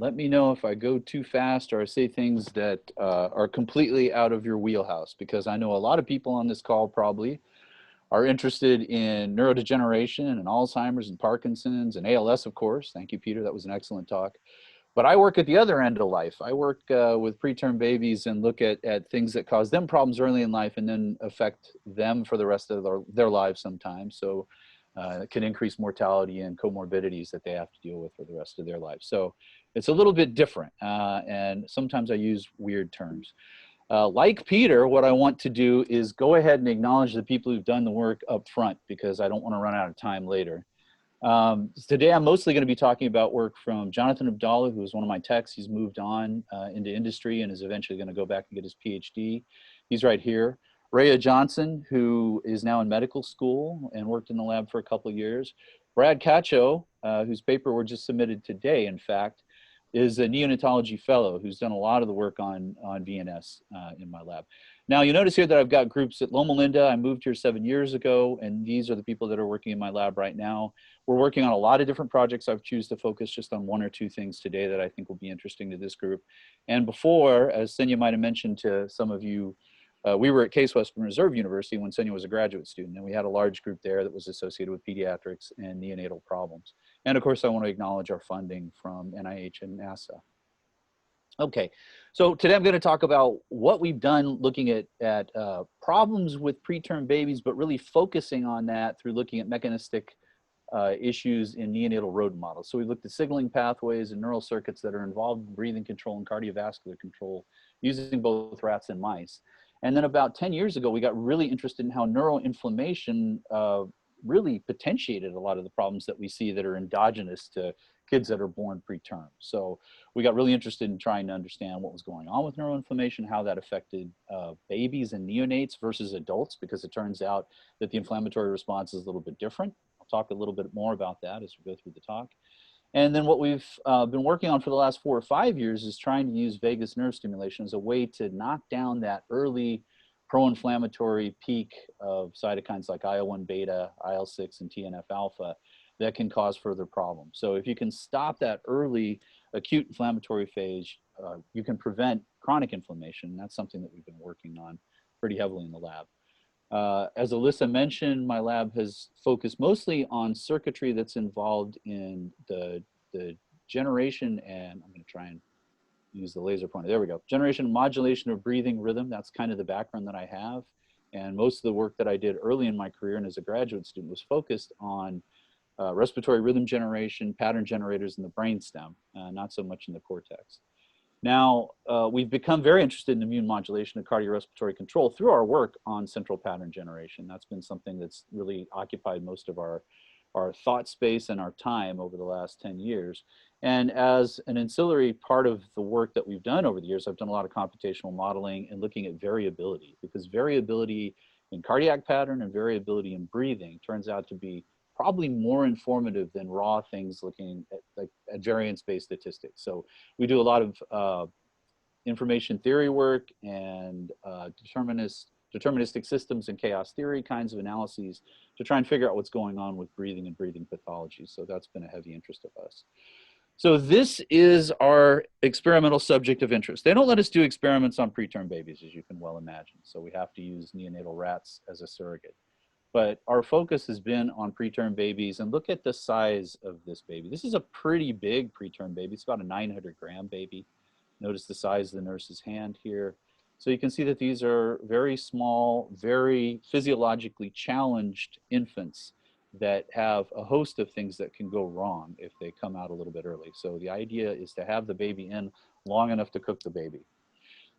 Let me know if I go too fast or I say things that are completely out of your wheelhouse, because I know a lot of people on this call probably are interested in neurodegeneration and Alzheimer's and Parkinson's and ALS, of course. Thank you, Peter. That was an excellent talk. But I work at the other end of life. I work with preterm babies and look at things that cause them problems early in life and then affect them for the rest of their lives sometimes. So it can increase mortality and comorbidities that they have to deal with for the rest of their life. So it's a little bit different. And sometimes I use weird terms. Like Peter, what I want to do is go ahead and acknowledge the people who've done the work up front, because I don't want to run out of time later. Today, I'm mostly going to be talking about work from Jonathan Abdallah, who was one of my techs. He's moved on into industry and is eventually going to go back and get his Ph.D. He's right here. Rhea Johnson, who is now in medical school and worked in the lab for a couple of years. Brad Cacho, whose paper were just submitted today, in fact, is a neonatology fellow who's done a lot of the work on VNS in my lab. Now, you notice here that I've got groups at Loma Linda. I moved here 7 years ago, and these are the people that are working in my lab right now. We're working on a lot of different projects. I've chosen to focus just on one or two things today that I think will be interesting to this group. And before, as Ksenia might have mentioned to some of you, we were at Case Western Reserve University when Ksenia was a graduate student, and we had a large group there that was associated with pediatrics and neonatal problems. And of course, I want to acknowledge our funding from NIH and NASA. Okay, so today I'm going to talk about what we've done looking at problems with preterm babies, but really focusing on that through looking at mechanistic issues in neonatal rodent models. So we've looked at signaling pathways and neural circuits that are involved in breathing control and cardiovascular control using both rats and mice. And then about 10 years ago, we got really interested in how neuroinflammation really potentiated a lot of the problems that we see that are endogenous to kids that are born preterm. So we got really interested in trying to understand what was going on with neuroinflammation, how that affected babies and neonates versus adults, because it turns out that the inflammatory response is a little bit different. I'll talk a little bit more about that as we go through the talk. And then what we've been working on for the last 4 or 5 years is trying to use vagus nerve stimulation as a way to knock down that early pro-inflammatory peak of cytokines like IL-1 beta, IL-6, and TNF-alpha that can cause further problems. So if you can stop that early acute inflammatory phase, you can prevent chronic inflammation. And that's something that we've been working on pretty heavily in the lab. As Alyssa mentioned, my lab has focused mostly on circuitry that's involved in the generation, and I'm going to try and use the laser pointer. There we go. Generation and modulation of breathing rhythm. That's kind of the background that I have. And most of the work that I did early in my career and as a graduate student was focused on respiratory rhythm generation, pattern generators in the brainstem, not so much in the cortex. Now, we've become very interested in immune modulation and cardiorespiratory control through our work on central pattern generation. That's been something that's really occupied most of our thought space and our time over the last 10 years. And as an ancillary part of the work that we've done over the years, I've done a lot of computational modeling and looking at variability, because variability in cardiac pattern and variability in breathing turns out to be probably more informative than raw things looking at variance-based statistics. So we do a lot of information theory work and deterministic systems and chaos theory kinds of analyses to try and figure out what's going on with breathing and breathing pathology. So that's been a heavy interest of us. So this is our experimental subject of interest. They don't let us do experiments on preterm babies, as you can well imagine. So we have to use neonatal rats as a surrogate. But our focus has been on preterm babies, and look at the size of this baby. This is a pretty big preterm baby. It's about a 900-gram baby. Notice the size of the nurse's hand here. So you can see that these are very small, very physiologically challenged infants that have a host of things that can go wrong if they come out a little bit early. So the idea is to have the baby in long enough to cook the baby.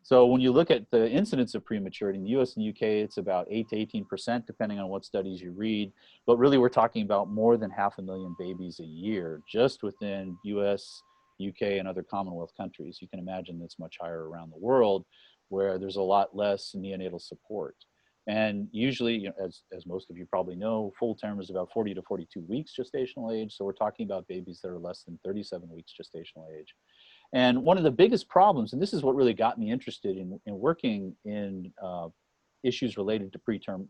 So when you look at the incidence of prematurity in the US and UK, it's about 8 to 18%, depending on what studies you read. But really, we're talking about more than 500,000 babies a year, just within US, UK, and other Commonwealth countries. You can imagine that's much higher around the world, where there's a lot less neonatal support. And usually, you know, as most of you probably know, full term is about 40 to 42 weeks gestational age. So we're talking about babies that are less than 37 weeks gestational age. And one of the biggest problems, and this is what really got me interested in working in issues related to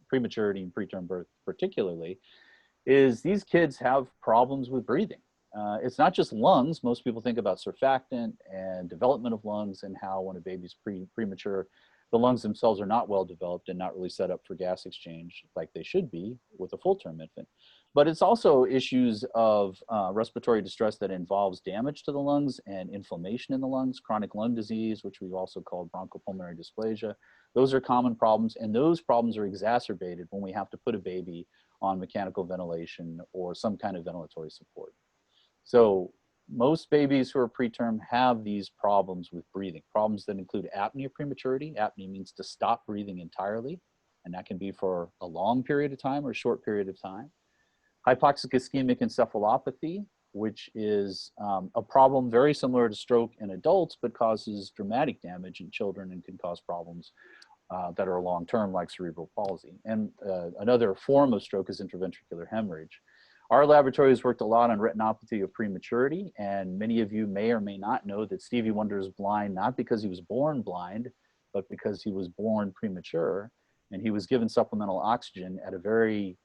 prematurity and preterm birth particularly, is these kids have problems with breathing. It's not just lungs. Most people think about surfactant and development of lungs and how when a baby's premature, the lungs themselves are not well developed and not really set up for gas exchange like they should be with a full-term infant. But it's also issues of respiratory distress that involves damage to the lungs and inflammation in the lungs, chronic lung disease, which we've also called bronchopulmonary dysplasia. Those are common problems, and those problems are exacerbated when we have to put a baby on mechanical ventilation or some kind of ventilatory support. So most babies who are preterm have these problems with breathing, problems that include apnea prematurity. Apnea means to stop breathing entirely, and that can be for a long period of time or a short period of time. Hypoxic ischemic encephalopathy, which is a problem very similar to stroke in adults, but causes dramatic damage in children and can cause problems that are long-term, like cerebral palsy. And another form of stroke is intraventricular hemorrhage. Our laboratory has worked a lot on retinopathy of prematurity, and many of you may or may not know that Stevie Wonder is blind, not because he was born blind, but because he was born premature, and he was given supplemental oxygen at a very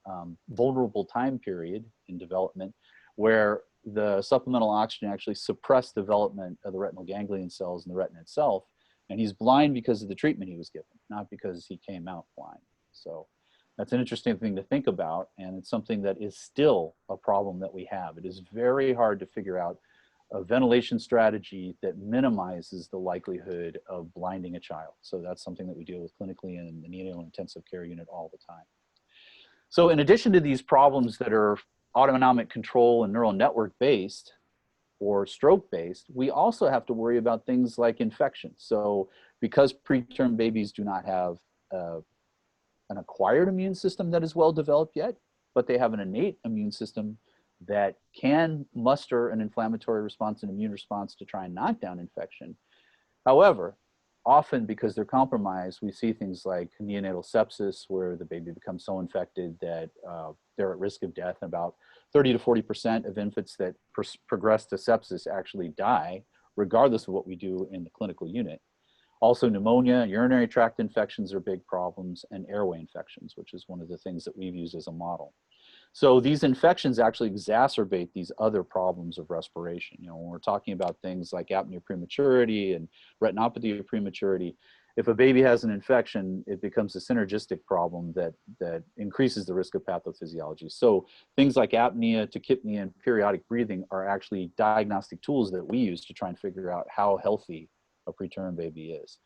vulnerable time period in development, where the supplemental oxygen actually suppressed development of the retinal ganglion cells in the retina itself, and he's blind because of the treatment he was given, not because he came out blind. So that's an interesting thing to think about, and it's something that is still a problem that we have. It is very hard to figure out a ventilation strategy that minimizes the likelihood of blinding a child. So that's something that we deal with clinically in the neonatal intensive care unit all the time. So in addition to these problems that are autonomic control and neural network based or stroke based, we also have to worry about things like infections. So because preterm babies do not have an acquired immune system that is well developed yet, but they have an innate immune system that can muster an inflammatory response and immune response to try and knock down infection. However, often because they're compromised, we see things like neonatal sepsis, where the baby becomes so infected that they're at risk of death. And about 30 to 40% of infants that progress to sepsis actually die, regardless of what we do in the clinical unit. Also pneumonia, urinary tract infections are big problems, and airway infections, which is one of the things that we've used as a model. So these infections actually exacerbate these other problems of respiration. You know, when we're talking about things like apnea prematurity and retinopathy of prematurity, if a baby has an infection, it becomes a synergistic problem that increases the risk of pathophysiology. So things like apnea, tachypnea, and periodic breathing are actually diagnostic tools that we use to try and figure out how healthy a preterm baby is.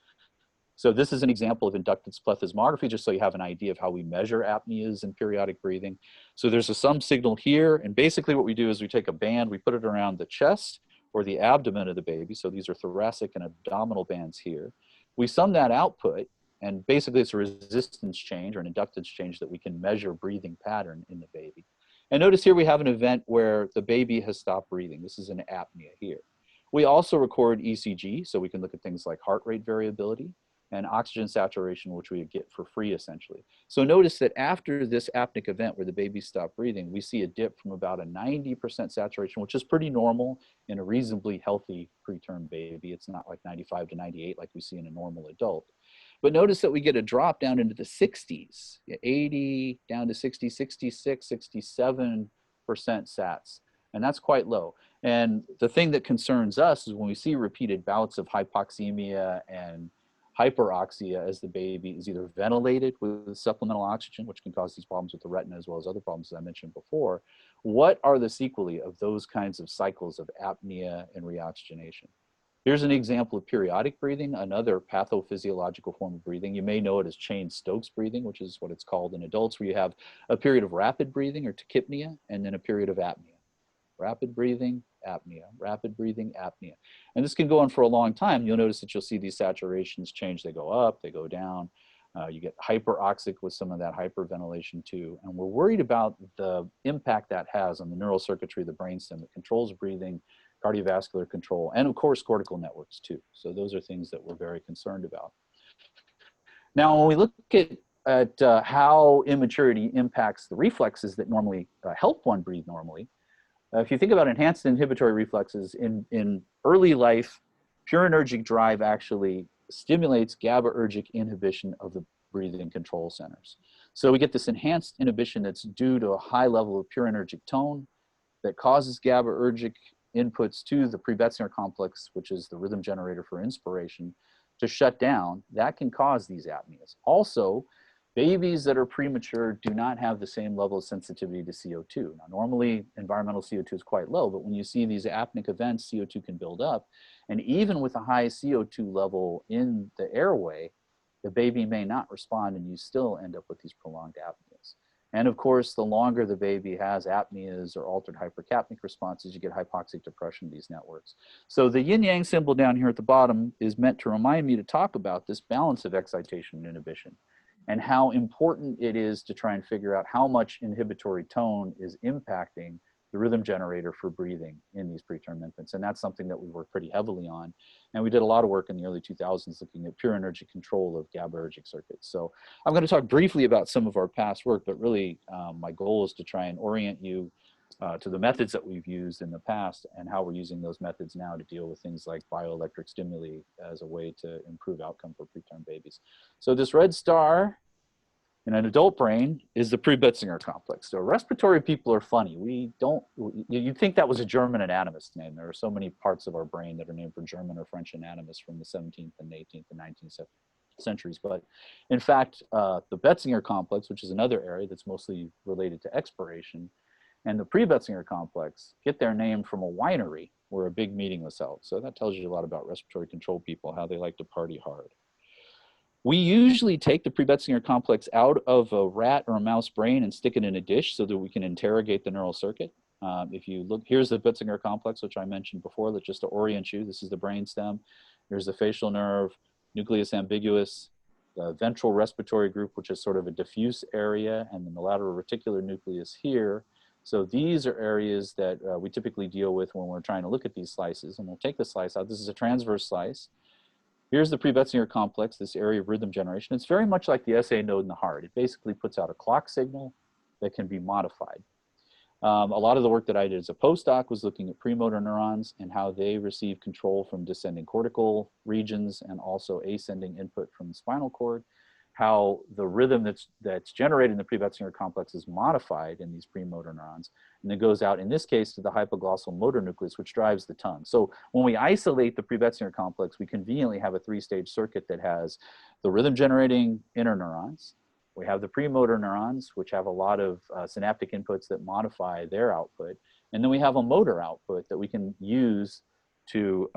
So this is an example of inductance plethysmography, just so you have an idea of how we measure apneas and periodic breathing. So there's a sum signal here, and basically what we do is we take a band, we put it around the chest or the abdomen of the baby. So these are thoracic and abdominal bands here. We sum that output, and basically it's a resistance change or an inductance change that we can measure breathing pattern in the baby. And notice here we have an event where the baby has stopped breathing. This is an apnea here. We also record ECG, so we can look at things like heart rate variability and oxygen saturation, which we get for free essentially. So notice that after this apneic event where the baby stopped breathing, we see a dip from about a 90% saturation, which is pretty normal in a reasonably healthy preterm baby. It's not like 95 to 98 like we see in a normal adult. But notice that we get a drop down into the 60s, 80, down to 60, 66, 67% sats. And that's quite low. And the thing that concerns us is when we see repeated bouts of hypoxemia and hyperoxia as the baby is either ventilated with supplemental oxygen, which can cause these problems with the retina as well as other problems as I mentioned before. What are the sequelae of those kinds of cycles of apnea and reoxygenation? Here's an example of periodic breathing, another pathophysiological form of breathing. You may know it as Cheyne-Stokes breathing, which is what it's called in adults, where you have a period of rapid breathing or tachypnea and then a period of apnea. Rapid breathing, apnea, rapid breathing, apnea. And this can go on for a long time. You'll notice that you'll see these saturations change. They go up, they go down. You get hyperoxic with some of that hyperventilation too. And we're worried about the impact that has on the neural circuitry of the brainstem that controls breathing, cardiovascular control, and of course, cortical networks too. So those are things that we're very concerned about. Now, when we look at how immaturity impacts the reflexes that normally help one breathe normally, if you think about enhanced inhibitory reflexes in early life, purinergic drive actually stimulates GABAergic inhibition of the breathing control centers. So we get this enhanced inhibition that's due to a high level of purinergic tone that causes GABAergic inputs to the pre-Betzinger complex, which is the rhythm generator for inspiration, to shut down, that can cause these apneas. Also, babies that are premature do not have the same level of sensitivity to CO2. Now, normally environmental CO2 is quite low, but when you see these apneic events, CO2 can build up. And even with a high CO2 level in the airway, the baby may not respond and you still end up with these prolonged apneas. And of course, the longer the baby has apneas or altered hypercapnic responses, you get hypoxic depression in these networks. So the yin-yang symbol down here at the bottom is meant to remind me to talk about this balance of excitation and inhibition and how important it is to try and figure out how much inhibitory tone is impacting the rhythm generator for breathing in these preterm infants. And that's something that we work pretty heavily on. And we did a lot of work in the early 2000s looking at pure energy control of GABAergic circuits. So I'm going to talk briefly about some of our past work, but really my goal is to try and orient you to the methods that we've used in the past and how we're using those methods now to deal with things like bioelectric stimuli as a way to improve outcome for preterm babies. So this red star in an adult brain is the pre-Betzinger complex. So respiratory people are funny. You'd think that was a German anatomist name. There are so many parts of our brain that are named for German or French anatomists from the 17th and 18th and 19th centuries. But in fact, the Betzinger complex, which is another area that's mostly related to expiration, and the pre-Betzinger complex get their name from a winery where a big meeting was held. So that tells you a lot about respiratory control people, how they like to party hard. We usually take the pre-Betzinger complex out of a rat or a mouse brain and stick it in a dish so that we can interrogate the neural circuit. If you look, here's the Betzinger complex, which I mentioned before, that just to orient you, this is the brainstem. Here's the facial nerve, nucleus ambiguus, the ventral respiratory group, which is sort of a diffuse area, and then the lateral reticular nucleus here. So these are areas that we typically deal with when we're trying to look at these slices. And we'll take the slice out. This is a transverse slice. Here's the pre-Betzinger complex, this area of rhythm generation. It's very much like the SA node in the heart. It basically puts out a clock signal that can be modified. A lot of the work that I did as a postdoc was looking at premotor neurons and how they receive control from descending cortical regions and also ascending input from the spinal cord, how the rhythm that's generated in the pre-Betzinger complex is modified in these premotor neurons, and it goes out, in this case, to the hypoglossal motor nucleus, which drives the tongue. So when we isolate the pre-Betzinger complex, we conveniently have a three-stage circuit that has the rhythm-generating inner neurons. We have the premotor neurons, which have a lot of synaptic inputs that modify their output. And then we have a motor output that we can use to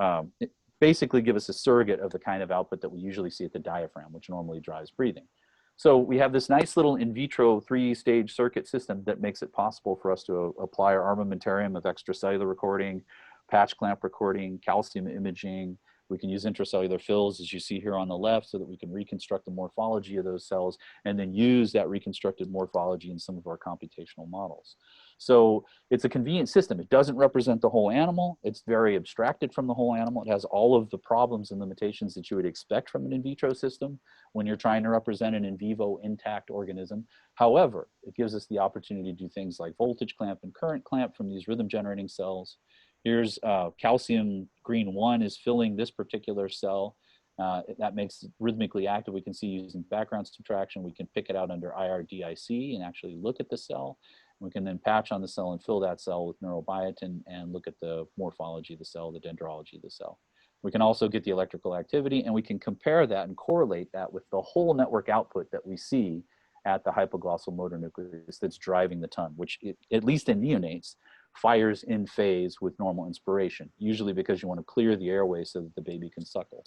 basically give us a surrogate of the kind of output that we usually see at the diaphragm, which normally drives breathing. So we have this nice little in vitro three-stage circuit system that makes it possible for us to apply our armamentarium of extracellular recording, patch clamp recording, calcium imaging. We can use intracellular fills, as you see here on the left, so that we can reconstruct the morphology of those cells and then use that reconstructed morphology in some of our computational models. So it's a convenient system. It doesn't represent the whole animal. It's very abstracted from the whole animal. It has all of the problems and limitations that you would expect from an in vitro system when you're trying to represent an in vivo intact organism. However, it gives us the opportunity to do things like voltage clamp and current clamp from these rhythm generating cells. Here's calcium green 1 is filling this particular cell. That makes it rhythmically active. We can see using background subtraction, we can pick it out under IRDIC and actually look at the cell. We can then patch on the cell and fill that cell with neurobiotin and look at the morphology of the cell, the dendrology of the cell. We can also get the electrical activity, and we can compare that and correlate that with the whole network output that we see at the hypoglossal motor nucleus that's driving the tongue, which at least in neonates, fires in phase with normal inspiration, usually because you want to clear the airway so that the baby can suckle.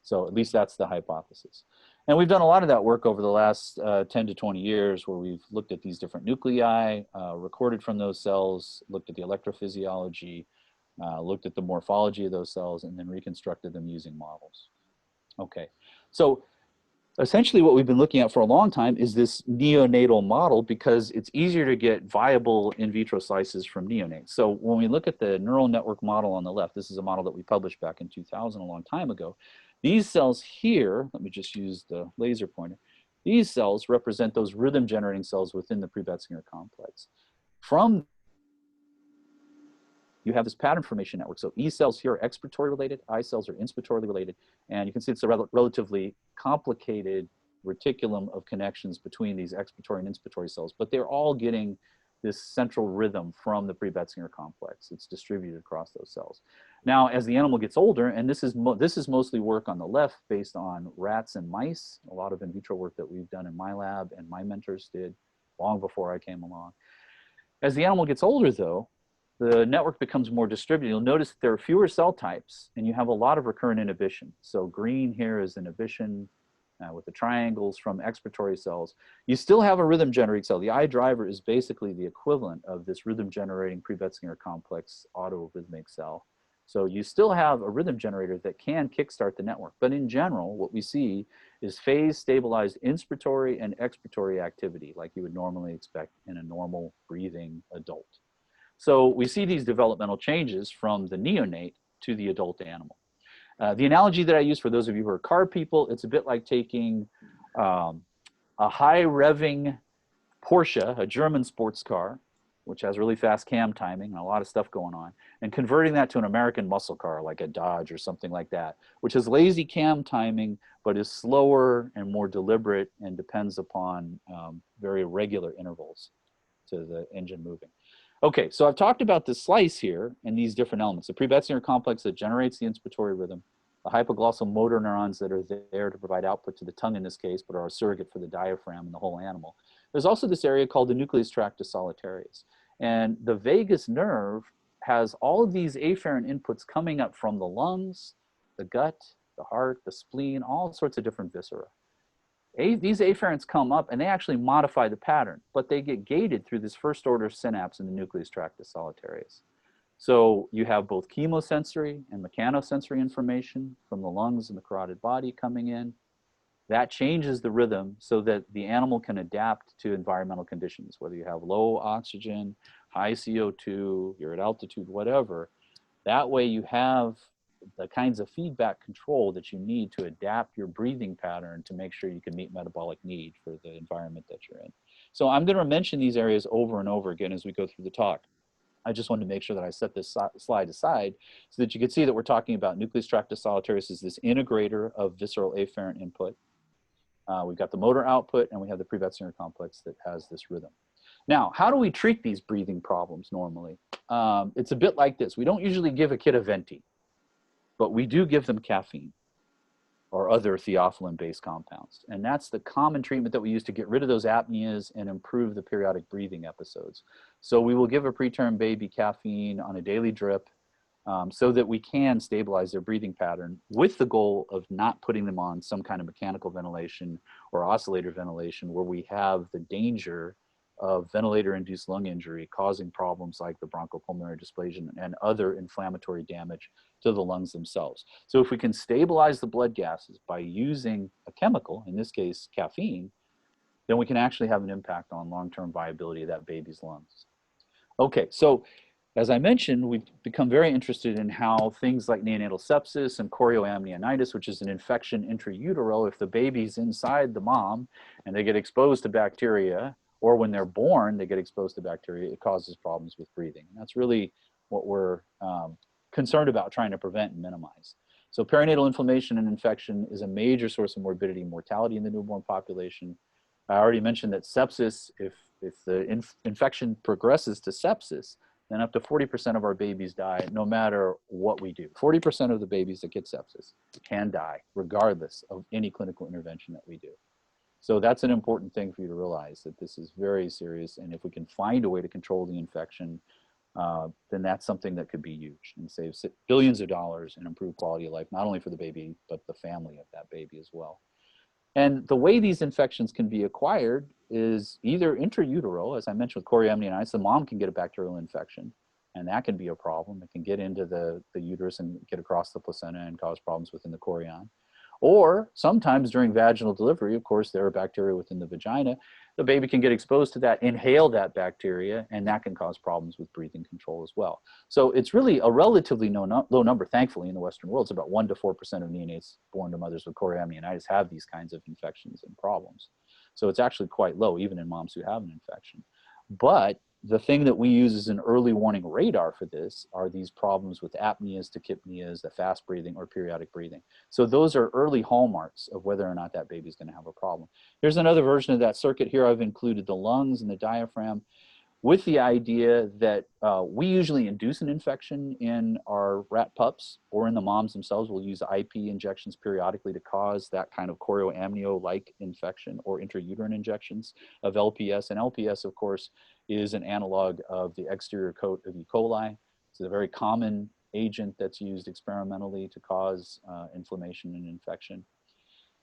So at least that's the hypothesis. And we've done a lot of that work over the last 10 to 20 years where we've looked at these different nuclei, recorded from those cells, looked at the electrophysiology, looked at the morphology of those cells, and then reconstructed them using models. Okay, so essentially what we've been looking at for a long time is this neonatal model because it's easier to get viable in vitro slices from neonates. So when we look at the neural network model on the left, this is a model that we published back in 2000, a long time ago. These cells here, let me just use the laser pointer, these cells represent those rhythm generating cells within the pre-Betzinger complex. From you have this pattern formation network. So E cells here are expiratory related, I cells are inspiratorily related, and you can see it's a relatively complicated reticulum of connections between these expiratory and inspiratory cells, but they're all getting this central rhythm from the pre-Betzinger complex. It's distributed across those cells. Now, as the animal gets older, and this is mostly work on the left based on rats and mice, a lot of in vitro work that we've done in my lab and my mentors did long before I came along. As the animal gets older, though, the network becomes more distributed. You'll notice that there are fewer cell types, and you have a lot of recurrent inhibition. So green here is inhibition with the triangles from excretory cells. You still have a rhythm generating cell. The eye driver is basically the equivalent of this rhythm generating pre-Betzinger complex autorhythmic cell. So you still have a rhythm generator that can kickstart the network. But in general, what we see is phase stabilized inspiratory and expiratory activity, like you would normally expect in a normal breathing adult. So we see these developmental changes from the neonate to the adult animal. The analogy that I use for those of you who are car people, it's a bit like taking a high revving Porsche, a German sports car, which has really fast cam timing and a lot of stuff going on, and converting that to an American muscle car like a Dodge or something like that, which has lazy cam timing, but is slower and more deliberate and depends upon very regular intervals to the engine moving. Okay, so I've talked about this slice here and these different elements. The pre-Betzinger complex that generates the inspiratory rhythm, the hypoglossal motor neurons that are there to provide output to the tongue in this case, but are a surrogate for the diaphragm and the whole animal. There's also this area called the nucleus tractus solitarius. And the vagus nerve has all of these afferent inputs coming up from the lungs, the gut, the heart, the spleen, all sorts of different viscera. These afferents come up and they actually modify the pattern, but they get gated through this first order synapse in the nucleus tractus solitarius. So you have both chemosensory and mechanosensory information from the lungs and the carotid body coming in. That changes the rhythm so that the animal can adapt to environmental conditions, whether you have low oxygen, high CO2, you're at altitude, whatever. That way you have the kinds of feedback control that you need to adapt your breathing pattern to make sure you can meet metabolic need for the environment that you're in. So I'm going to mention these areas over and over again as we go through the talk. I just wanted to make sure that I set this slide aside so that you can see that we're talking about nucleus tractus solitarius as this integrator of visceral afferent input. We've got the motor output, and we have the pre-Betzinger complex that has this rhythm. Now, how do we treat these breathing problems normally? It's a bit like this. We don't usually give a kid a venti, but we do give them caffeine or other theophylline-based compounds. And that's the common treatment that we use to get rid of those apneas and improve the periodic breathing episodes. So we will give a preterm baby caffeine on a daily drip so that we can stabilize their breathing pattern with the goal of not putting them on some kind of mechanical ventilation or oscillator ventilation where we have the danger of ventilator-induced lung injury causing problems like the bronchopulmonary dysplasia and other inflammatory damage to the lungs themselves. So if we can stabilize the blood gases by using a chemical, in this case caffeine, then we can actually have an impact on long-term viability of that baby's lungs. Okay, so as I mentioned, we've become very interested in how things like neonatal sepsis and chorioamnionitis, which is an infection intrautero, if the baby's inside the mom and they get exposed to bacteria, or when they're born, they get exposed to bacteria, it causes problems with breathing. And that's really what we're concerned about trying to prevent and minimize. So perinatal inflammation and infection is a major source of morbidity and mortality in the newborn population. I already mentioned that sepsis, if the infection progresses to sepsis, then up to 40% of our babies die no matter what we do. 40% of the babies that get sepsis can die regardless of any clinical intervention that we do. So that's an important thing for you to realize, that this is very serious, and if we can find a way to control the infection, then that's something that could be huge and save billions of dollars and improve quality of life, not only for the baby, but the family of that baby as well. And the way these infections can be acquired is either intrautero, as I mentioned with chorioamnionitis, the mom can get a bacterial infection, and that can be a problem. It can get into the uterus and get across the placenta and cause problems within the chorion. Or sometimes during vaginal delivery, of course, there are bacteria within the vagina. The baby can get exposed to that, inhale that bacteria, and that can cause problems with breathing control as well. So it's really a relatively low number, thankfully, in the Western world. It's about 1 to 4% of neonates born to mothers with chorioamnionitis have these kinds of infections and problems. So it's actually quite low, even in moms who have an infection. But the thing that we use as an early warning radar for this are these problems with apneas, tachypneas, the fast breathing or periodic breathing. So those are early hallmarks of whether or not that baby's going to have a problem. Here's another version of that circuit. Here I've included the lungs and the diaphragm. with the idea that we usually induce an infection in our rat pups or in the moms themselves. We'll use IP injections periodically to cause that kind of chorioamnio-like infection or intrauterine injections of LPS. And LPS, of course, is an analog of the exterior coat of E. coli. It's a very common agent that's used experimentally to cause inflammation and infection.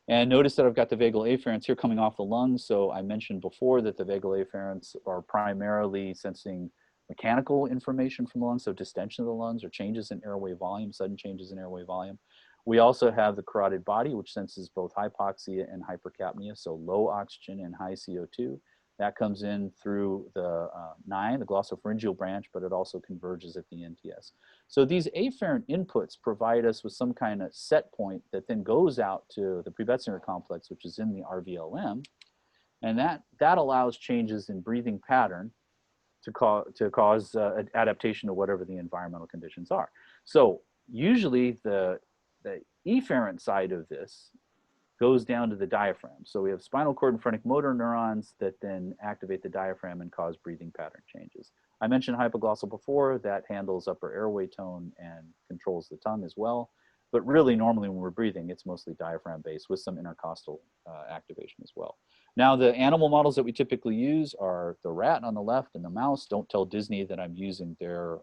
And notice that I've got the vagal afferents here coming off the lungs. So I mentioned before that the vagal afferents are primarily sensing mechanical information from the lungs, so distension of the lungs or changes in airway volume, sudden changes in airway volume. We also have the carotid body, which senses both hypoxia and hypercapnia, so low oxygen and high CO2. That comes in through the 9, the glossopharyngeal branch, but it also converges at the NTS. So these afferent inputs provide us with some kind of set point that then goes out to the Prebetzinger complex, which is in the RVLM, and that allows changes in breathing pattern to cause adaptation to whatever the environmental conditions are. So usually the efferent side of this goes down to the diaphragm. So we have spinal cord and phrenic motor neurons that then activate the diaphragm and cause breathing pattern changes. I mentioned hypoglossal before. That handles upper airway tone and controls the tongue as well. But really, normally when we're breathing, it's mostly diaphragm-based with some intercostal activation as well. Now, the animal models that we typically use are the rat on the left and the mouse. Don't tell Disney that I'm using their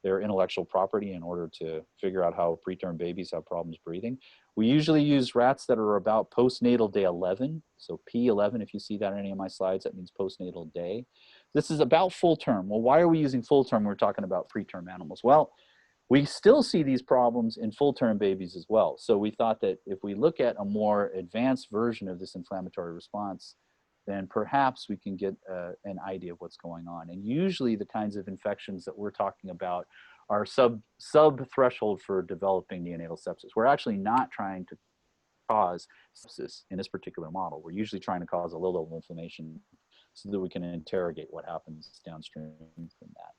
intellectual property in order to figure out how preterm babies have problems breathing. We usually use rats that are about postnatal day 11. So P11, if you see that on any of my slides, that means postnatal day. This is about full term. Well, why are we using full term when we're talking about preterm animals? Well, we still see these problems in full term babies as well. So we thought that if we look at a more advanced version of this inflammatory response, then perhaps we can get an idea of what's going on. And usually the kinds of infections that we're talking about are sub threshold for developing neonatal sepsis. We're actually not trying to cause sepsis in this particular model. We're usually trying to cause a low level of inflammation so that we can interrogate what happens downstream from that.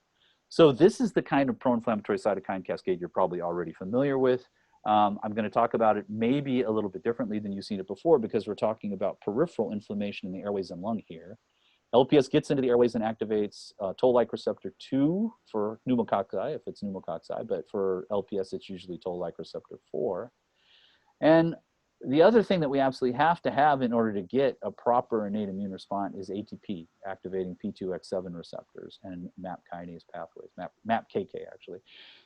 So this is the kind of pro-inflammatory cytokine cascade you're probably already familiar with. I'm going to talk about it maybe a little bit differently than you've seen it before because we're talking about peripheral inflammation in the airways and lung here. LPS gets into the airways and activates toll-like receptor 2 for pneumococci, if it's pneumococci, but for LPS, it's usually toll-like receptor 4. And the other thing that we absolutely have to have in order to get a proper innate immune response is ATP, activating P2X7 receptors and MAP kinase pathways, MAPKK actually.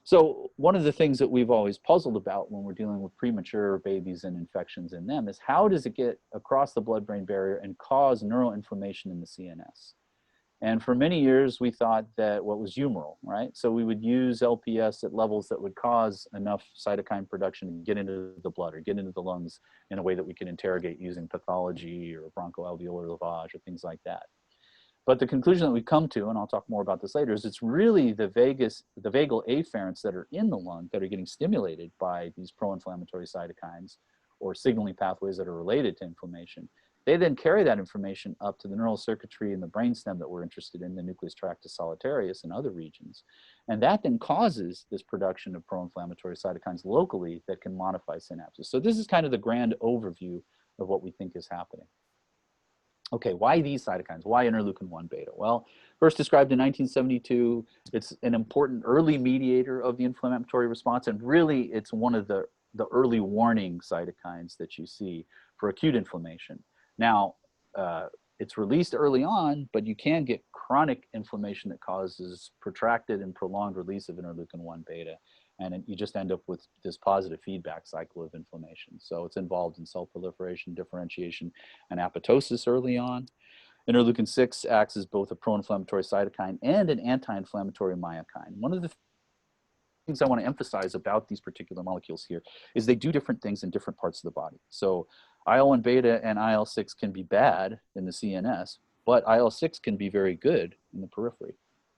So one of the things that we've always puzzled about when we're dealing with premature babies and infections in them is how does it get across the blood-brain barrier and cause neuroinflammation in the CNS? And for many years, we thought that what was humoral, right? So we would use LPS at levels that would cause enough cytokine production to get into the blood or get into the lungs in a way that we can interrogate using pathology or bronchoalveolar lavage or things like that. But the conclusion that we come to, and I'll talk more about this later, is it's really the vagal afferents that are in the lung that are getting stimulated by these pro-inflammatory cytokines or signaling pathways that are related to inflammation. They then carry that information up to the neural circuitry in the brainstem that we're interested in, the nucleus tractus solitarius and other regions. And that then causes this production of pro-inflammatory cytokines locally that can modify synapses. So this is kind of the grand overview of what we think is happening. Okay, why these cytokines? Why interleukin-1 beta? Well, first described in 1972, it's an important early mediator of the inflammatory response, and really it's one of the early warning cytokines that you see for acute inflammation. Now, it's released early on, but you can get chronic inflammation that causes protracted and prolonged release of interleukin-1 beta, and you just end up with this positive feedback cycle of inflammation. So it's involved in cell proliferation, differentiation, and apoptosis early on. Interleukin-6 acts as both a pro-inflammatory cytokine and an anti-inflammatory myokine. One of the things I want to emphasize about these particular molecules here is they do different things in different parts of the body. So IL-1 beta and IL-6 can be bad in the CNS, but IL-6 can be very good in the periphery.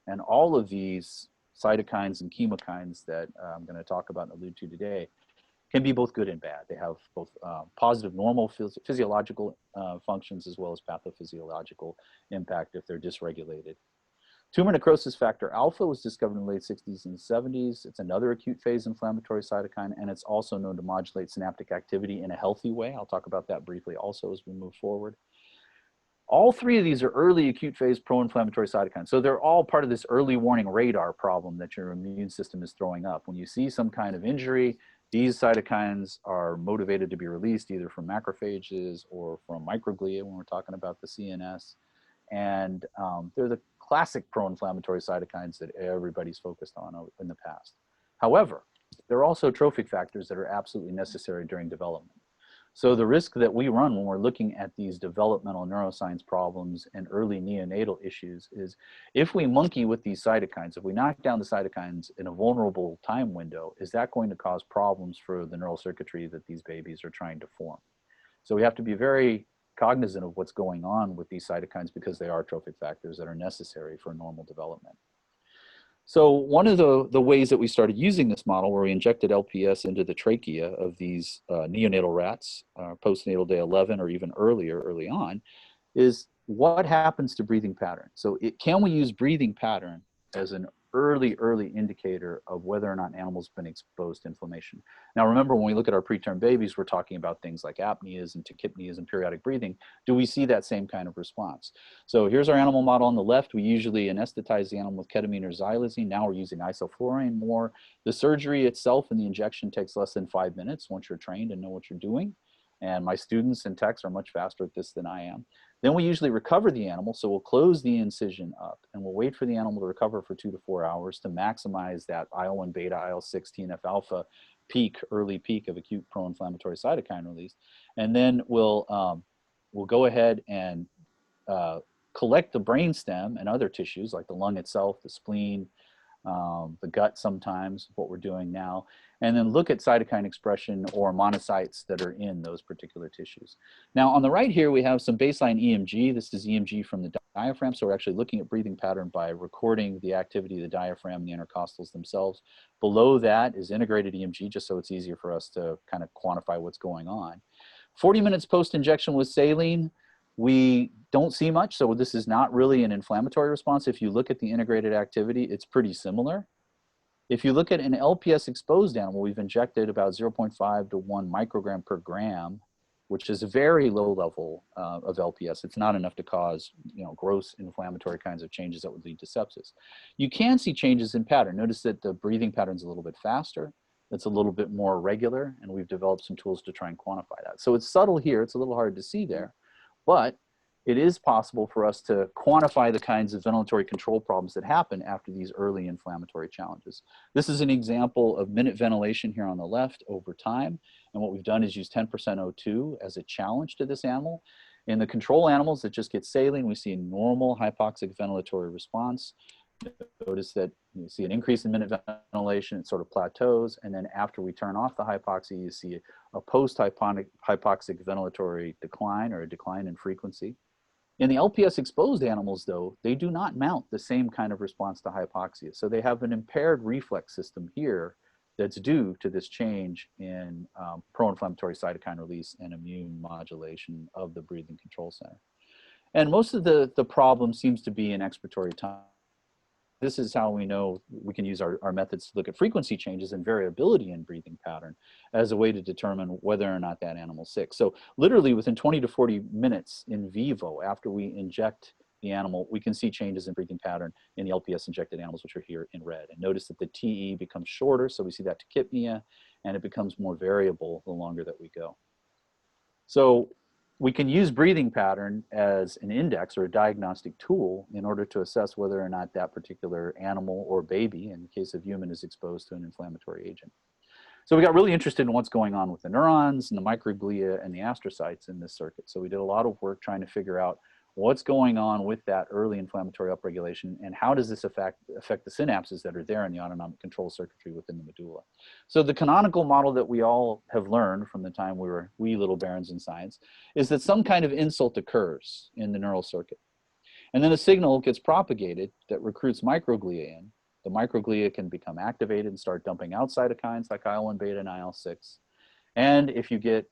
And all of these cytokines and chemokines that I'm going to talk about and allude to today can be both good and bad. They have both positive normal physiological functions as well as pathophysiological impact if they're dysregulated. Tumor necrosis factor alpha was discovered in the late 60s and 70s. It's another acute phase inflammatory cytokine, and it's also known to modulate synaptic activity in a healthy way. I'll talk about that briefly also as we move forward. All three of these are early acute phase pro-inflammatory cytokines. So they're all part of this early warning radar problem that your immune system is throwing up. When you see some kind of injury, these cytokines are motivated to be released either from macrophages or from microglia when we're talking about the CNS. And they're the classic pro-inflammatory cytokines that everybody's focused on in the past. However, there are also trophic factors that are absolutely necessary during development. So the risk that we run when we're looking at these developmental neuroscience problems and early neonatal issues is if we monkey with these cytokines, if we knock down the cytokines in a vulnerable time window, is that going to cause problems for the neural circuitry that these babies are trying to form? So we have to be very cognizant of what's going on with these cytokines because they are trophic factors that are necessary for normal development. So one of the ways that we started using this model where we injected LPS into the trachea of these neonatal rats, postnatal day 11 or even early on, is what happens to breathing pattern. So can we use breathing pattern as an early indicator of whether or not animals have been exposed to inflammation? Now remember, when we look at our preterm babies, we're talking about things like apneas and tachypneas and periodic breathing. Do we see that same kind of response? So here's our animal model on the left. We usually anesthetize the animal with ketamine or xylazine. Now we're using isoflurane more. The surgery itself and the injection takes less than 5 minutes once you're trained and know what you're doing. And my students and techs are much faster at this than I am. Then we usually recover the animal, so we'll close the incision up and we'll wait for the animal to recover for 2 to 4 hours to maximize that IL-1 beta, IL-6, TNF alpha peak, early peak of acute pro-inflammatory cytokine release. And then we'll go ahead and collect the brainstem and other tissues like the lung itself, the spleen, the gut sometimes, what we're doing now, and then look at cytokine expression or monocytes that are in those particular tissues. Now on the right here we have some baseline EMG. This is EMG from the diaphragm, so we're actually looking at breathing pattern by recording the activity of the diaphragm and the intercostals themselves. Below that is integrated EMG, just so it's easier for us to kind of quantify what's going on. 40 minutes post-injection with saline, we don't see much, so this is not really an inflammatory response. If you look at the integrated activity, it's pretty similar. If you look at an LPS exposed animal, we've injected about 0.5 to 1 microgram per gram, which is a very low level of LPS. It's not enough to cause, gross inflammatory kinds of changes that would lead to sepsis. You can see changes in pattern. Notice that the breathing pattern's a little bit faster. It's a little bit more regular, and we've developed some tools to try and quantify that. So it's subtle here. It's a little hard to see there. But it is possible for us to quantify the kinds of ventilatory control problems that happen after these early inflammatory challenges. This is an example of minute ventilation here on the left over time. And what we've done is use 10% O2 as a challenge to this animal. In the control animals that just get saline, we see a normal hypoxic ventilatory response. Notice that you see an increase in minute ventilation, it sort of plateaus, and then after we turn off the hypoxia, you see a post-hypoxic ventilatory decline or a decline in frequency. In the LPS exposed animals, though, they do not mount the same kind of response to hypoxia. So they have an impaired reflex system here that's due to this change in pro-inflammatory cytokine release and immune modulation of the breathing control center. And most of the problem seems to be in expiratory time. This is how we know we can use our methods to look at frequency changes and variability in breathing pattern as a way to determine whether or not that animal's sick. So literally within 20 to 40 minutes in vivo after we inject the animal, we can see changes in breathing pattern in the LPS injected animals, which are here in red. And notice that the TE becomes shorter, so we see that tachypnea, and it becomes more variable the longer that we go. So we can use breathing pattern as an index or a diagnostic tool in order to assess whether or not that particular animal or baby, in the case of human, is exposed to an inflammatory agent. So we got really interested in what's going on with the neurons and the microglia and the astrocytes in this circuit. So we did a lot of work trying to figure out what's going on with that early inflammatory upregulation and how does this affect the synapses that are there in the autonomic control circuitry within the medulla. So the canonical model that we all have learned from the time we were wee little barons in science is that some kind of insult occurs in the neural circuit. And then a signal gets propagated that recruits microglia in. The microglia can become activated and start dumping out cytokines like IL-1 beta and IL-6. And if you get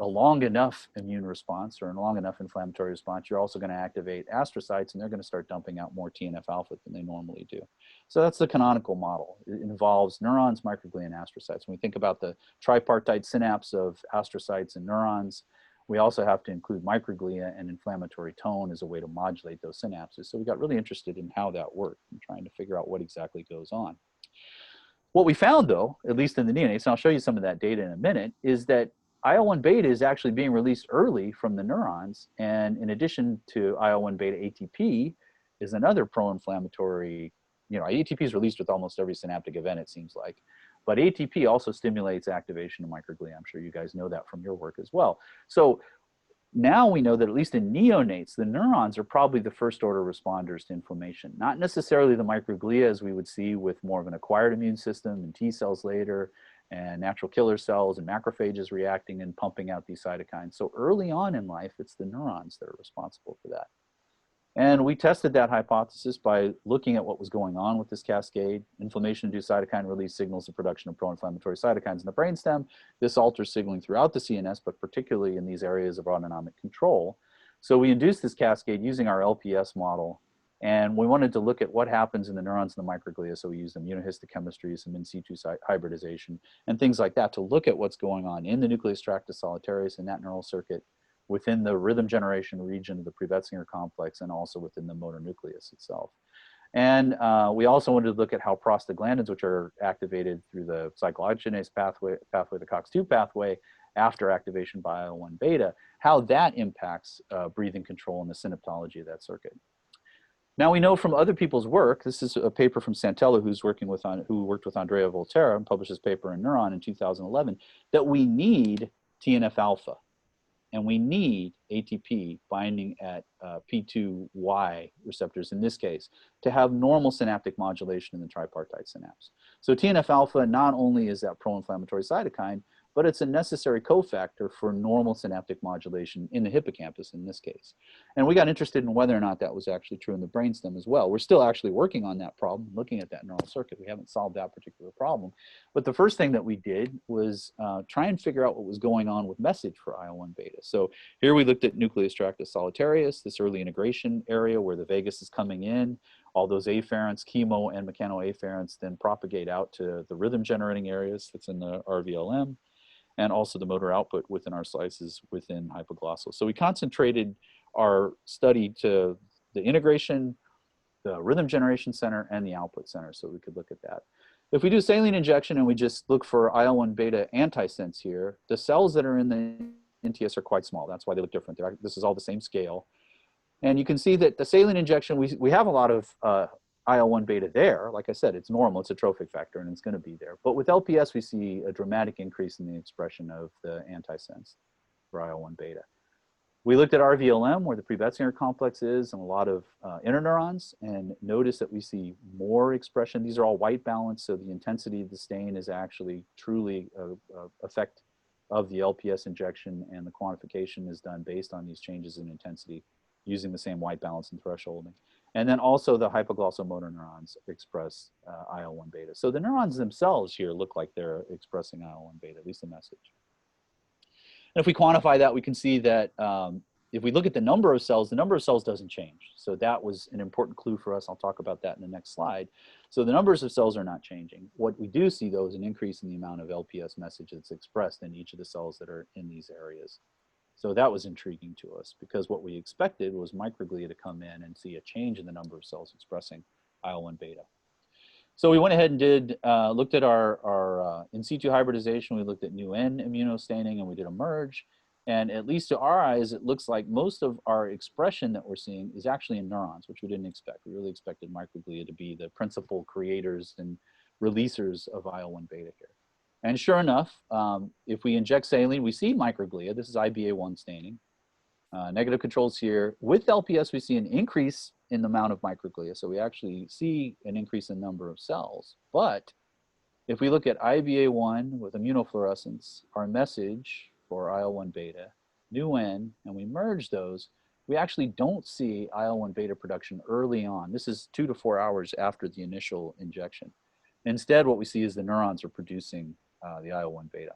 a long enough immune response or a long enough inflammatory response, you're also going to activate astrocytes and they're going to start dumping out more TNF alpha than they normally do. So that's the canonical model. It involves neurons, microglia, and astrocytes. When we think about the tripartite synapse of astrocytes and neurons, we also have to include microglia and inflammatory tone as a way to modulate those synapses. So we got really interested in how that worked and trying to figure out what exactly goes on. What we found, though, at least in the neonates, and I'll show you some of that data in a minute, is that IL-1 beta is actually being released early from the neurons. And in addition to IL-1 beta, ATP is another pro-inflammatory, ATP is released with almost every synaptic event, it seems like. But ATP also stimulates activation of microglia. I'm sure you guys know that from your work as well. So now we know that at least in neonates, the neurons are probably the first order responders to inflammation, not necessarily the microglia as we would see with more of an acquired immune system and T cells later and natural killer cells and macrophages reacting and pumping out these cytokines. So early on in life, it's the neurons that are responsible for that. And we tested that hypothesis by looking at what was going on with this cascade. Inflammation-induced cytokine release signals the production of pro-inflammatory cytokines in the brainstem. This alters signaling throughout the CNS, but particularly in these areas of autonomic control. So we induced this cascade using our LPS model, and we wanted to look at what happens in the neurons and the microglia. So we used immunohistochemistry, some in situ hybridization, and things like that to look at what's going on in the nucleus tractus solitarius in that neural circuit, within the rhythm generation region of the Pre-Betzinger complex, and also within the motor nucleus itself. And we also wanted to look at how prostaglandins, which are activated through the cycloogenase pathway, the COX-2 pathway, after activation by IL-1 beta, how that impacts breathing control and the synaptology of that circuit. Now we know from other people's work, this is a paper from Santella who worked with Andrea Volterra and published this paper in Neuron in 2011, that we need TNF-alpha. And we need ATP binding at P2Y receptors in this case to have normal synaptic modulation in the tripartite synapse. So TNF-alpha not only is that pro-inflammatory cytokine, but it's a necessary cofactor for normal synaptic modulation in the hippocampus in this case. And we got interested in whether or not that was actually true in the brainstem as well. We're still actually working on that problem, looking at that neural circuit. We haven't solved that particular problem. But the first thing that we did was try and figure out what was going on with message for IL-1 beta. So here we looked at nucleus tractus solitarius, this early integration area where the vagus is coming in. All those afferents, chemo and mechanoafferents, then propagate out to the rhythm generating areas that's in the RVLM, and also the motor output within our slices within hypoglossal. So we concentrated our study to the integration, the rhythm generation center, and the output center, so we could look at that. If we do saline injection and we just look for IL-1 beta antisense here, the cells that are in the NTS are quite small. That's why they look different. This is all the same scale. And you can see that the saline injection, we have a lot of IL-1 beta there. Like I said, it's normal, it's a trophic factor, and it's going to be there. But with LPS, we see a dramatic increase in the expression of the antisense for IL-1 beta. We looked at RVLM, where the Pre-Betzinger complex is, and a lot of interneurons, and notice that we see more expression. These are all white balance, so the intensity of the stain is actually truly an effect of the LPS injection, and the quantification is done based on these changes in intensity using the same white balance and thresholding. And then also the hypoglossal motor neurons express IL-1 beta. So the neurons themselves here look like they're expressing IL-1 beta, at least the message. And if we quantify that, we can see that if we look at the number of cells doesn't change. So that was an important clue for us. I'll talk about that in the next slide. So the numbers of cells are not changing. What we do see, though, is an increase in the amount of LPS message that's expressed in each of the cells that are in these areas. So that was intriguing to us, because what we expected was microglia to come in and see a change in the number of cells expressing IL-1 beta. So we went ahead and looked at our in situ hybridization. We looked at nu-N immunostaining, and we did a merge. And at least to our eyes, it looks like most of our expression that we're seeing is actually in neurons, which we didn't expect. We really expected microglia to be the principal creators and releasers of IL-1 beta here. And sure enough, if we inject saline, we see microglia. This is IBA1 staining. Negative controls here. With LPS, we see an increase in the amount of microglia. So we actually see an increase in number of cells. But if we look at IBA1 with immunofluorescence, our message for IL-1 beta, nu-N, and we merge those, we actually don't see IL-1 beta production early on. This is 2 to 4 hours after the initial injection. Instead, what we see is the neurons are producing the IL-1 beta.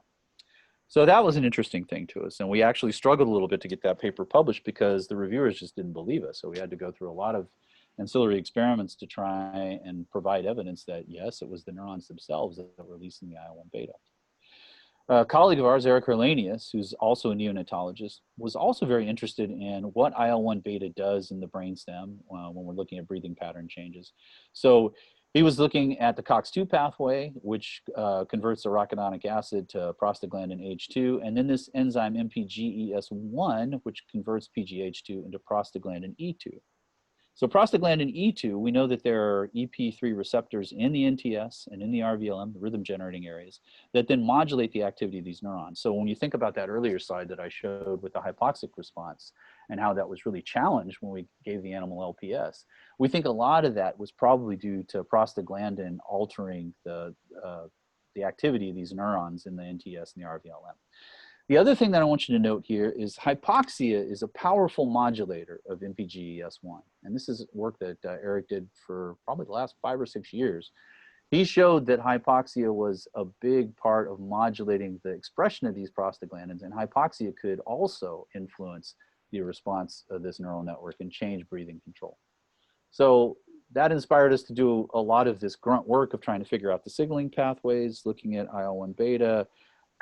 So that was an interesting thing to us. And we actually struggled a little bit to get that paper published because the reviewers just didn't believe us. So we had to go through a lot of ancillary experiments to try and provide evidence that, yes, it was the neurons themselves that were releasing the IL-1 beta. A colleague of ours, Eric Hurlanius, who's also a neonatologist, was also very interested in what IL-1 beta does in the brainstem when we're looking at breathing pattern changes. So he was looking at the COX-2 pathway, which converts arachidonic acid to prostaglandin H2, and then this enzyme MPGES1, which converts PGH2 into prostaglandin E2. So prostaglandin E2, we know that there are EP3 receptors in the NTS and in the RVLM, the rhythm generating areas, that then modulate the activity of these neurons. So when you think about that earlier slide that I showed with the hypoxic response and how that was really challenged when we gave the animal LPS, we think a lot of that was probably due to prostaglandin altering the activity of these neurons in the NTS and the RVLM. The other thing that I want you to note here is hypoxia is a powerful modulator of MPGES1. And this is work that Eric did for probably the last 5 or 6 years. He showed that hypoxia was a big part of modulating the expression of these prostaglandins, and hypoxia could also influence the response of this neural network and change breathing control. So that inspired us to do a lot of this grunt work of trying to figure out the signaling pathways, looking at IL-1 beta,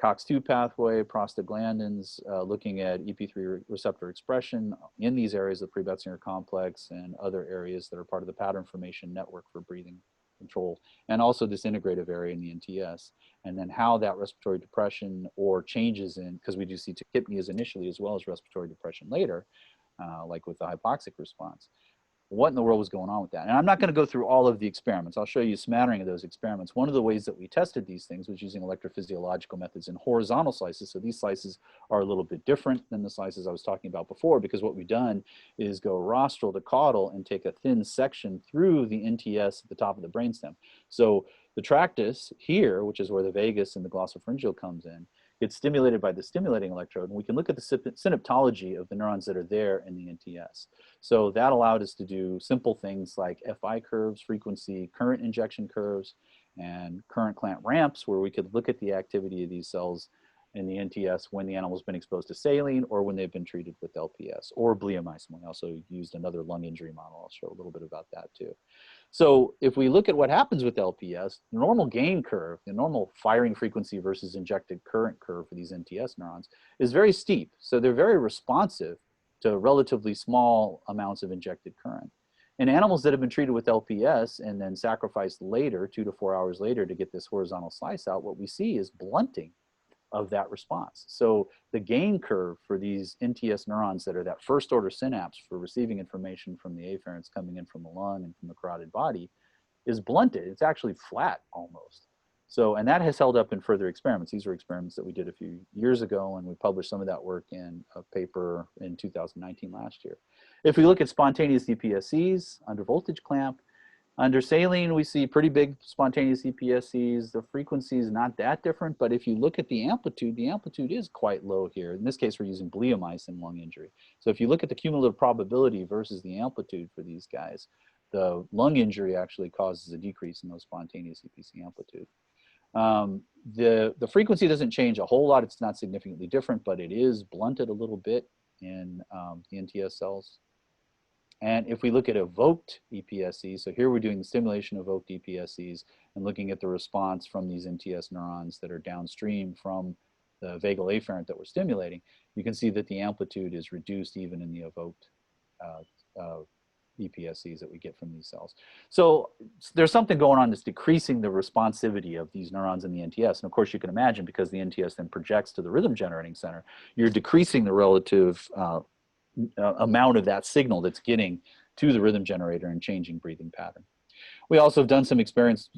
COX-2 pathway, prostaglandins, looking at EP3 receptor expression in these areas of the pre-Betzinger complex and other areas that are part of the pattern formation network for breathing control, and also this integrative area in the NTS, and then how that respiratory depression or changes in, because we do see tachypneas initially as well as respiratory depression later, like with the hypoxic response. What in the world was going on with that? And I'm not going to go through all of the experiments. I'll show you a smattering of those experiments. One of the ways that we tested these things was using electrophysiological methods in horizontal slices. So these slices are a little bit different than the slices I was talking about before, because what we've done is go rostral to caudal and take a thin section through the NTS at the top of the brainstem. So the tractus here, which is where the vagus and the glossopharyngeal comes in, gets stimulated by the stimulating electrode, and we can look at the synaptology of the neurons that are there in the NTS. So that allowed us to do simple things like FI curves, frequency current injection curves, and current clamp ramps, where we could look at the activity of these cells in the NTS when the animal's been exposed to saline or when they've been treated with LPS or bleomycin. We also used another lung injury model. I'll show a little bit about that too. So if we look at what happens with LPS, the normal gain curve, the normal firing frequency versus injected current curve for these NTS neurons is very steep. So they're very responsive to relatively small amounts of injected current. In animals that have been treated with LPS and then sacrificed later, 2 to 4 hours later, to get this horizontal slice out, what we see is blunting of that response. So the gain curve for these NTS neurons that are that first order synapse for receiving information from the afferents coming in from the lung and from the carotid body is blunted. It's actually flat almost. So, and that has held up in further experiments. These are experiments that we did a few years ago, and we published some of that work in a paper in 2019 last year. If we look at spontaneous EPSCs under voltage clamp, under saline, we see pretty big spontaneous EPSCs. The frequency is not that different, but if you look at the amplitude is quite low here. In this case, we're using bleomycin lung injury. So if you look at the cumulative probability versus the amplitude for these guys, the lung injury actually causes a decrease in those spontaneous EPC amplitude. The frequency doesn't change a whole lot. It's not significantly different, but it is blunted a little bit in the NTS cells. And if we look at evoked EPSCs, so here we're doing the stimulation of evoked EPSCs and looking at the response from these NTS neurons that are downstream from the vagal afferent that we're stimulating, you can see that the amplitude is reduced even in the evoked EPSCs that we get from these cells. So there's something going on that's decreasing the responsivity of these neurons in the NTS. And of course, you can imagine, because the NTS then projects to the rhythm generating center, you're decreasing the relative amount of that signal that's getting to the rhythm generator and changing breathing pattern. We also have done some experiments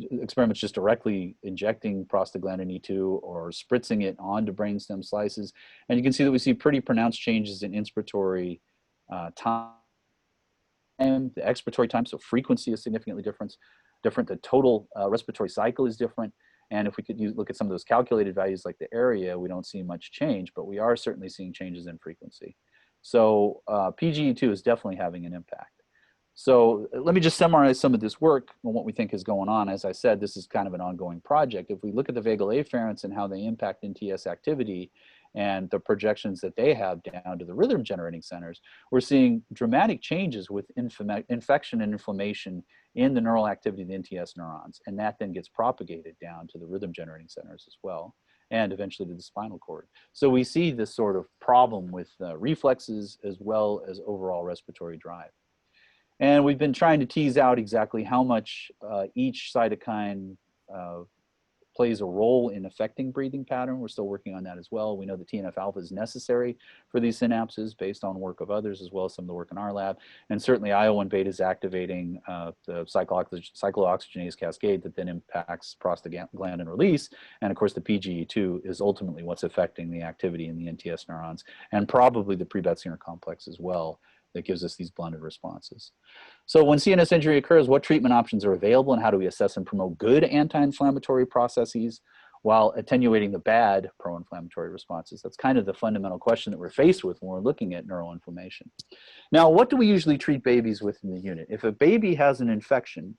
just directly injecting prostaglandin E2 or spritzing it onto brainstem slices. And you can see that we see pretty pronounced changes in inspiratory time, the expiratory time, so frequency is significantly different. The total respiratory cycle is different. And if we could look at some of those calculated values like the area, we don't see much change, but we are certainly seeing changes in frequency. So PGE2 is definitely having an impact. So let me just summarize some of this work and what we think is going on. As I said, this is kind of an ongoing project. If we look at the vagal afferents and how they impact NTS activity and the projections that they have down to the rhythm generating centers, we're seeing dramatic changes with infection and inflammation in the neural activity of the NTS neurons. And that then gets propagated down to the rhythm generating centers as well. and eventually to the spinal cord. So we see this sort of problem with reflexes as well as overall respiratory drive. And we've been trying to tease out exactly how much each cytokine plays a role in affecting breathing pattern. We're still working on that as well. We know the TNF alpha is necessary for these synapses based on work of others, as well as some of the work in our lab. And certainly IL-1 beta is activating the cyclooxygenase cascade that then impacts prostaglandin release. And of course, the PGE2 is ultimately what's affecting the activity in the NTS neurons, and probably the pre-Betzinger complex as well, that gives us these blended responses. So when CNS injury occurs, what treatment options are available, and how do we assess and promote good anti-inflammatory processes while attenuating the bad pro-inflammatory responses? That's kind of the fundamental question that we're faced with when we're looking at neuroinflammation. Now, what do we usually treat babies with in the unit? If a baby has an infection,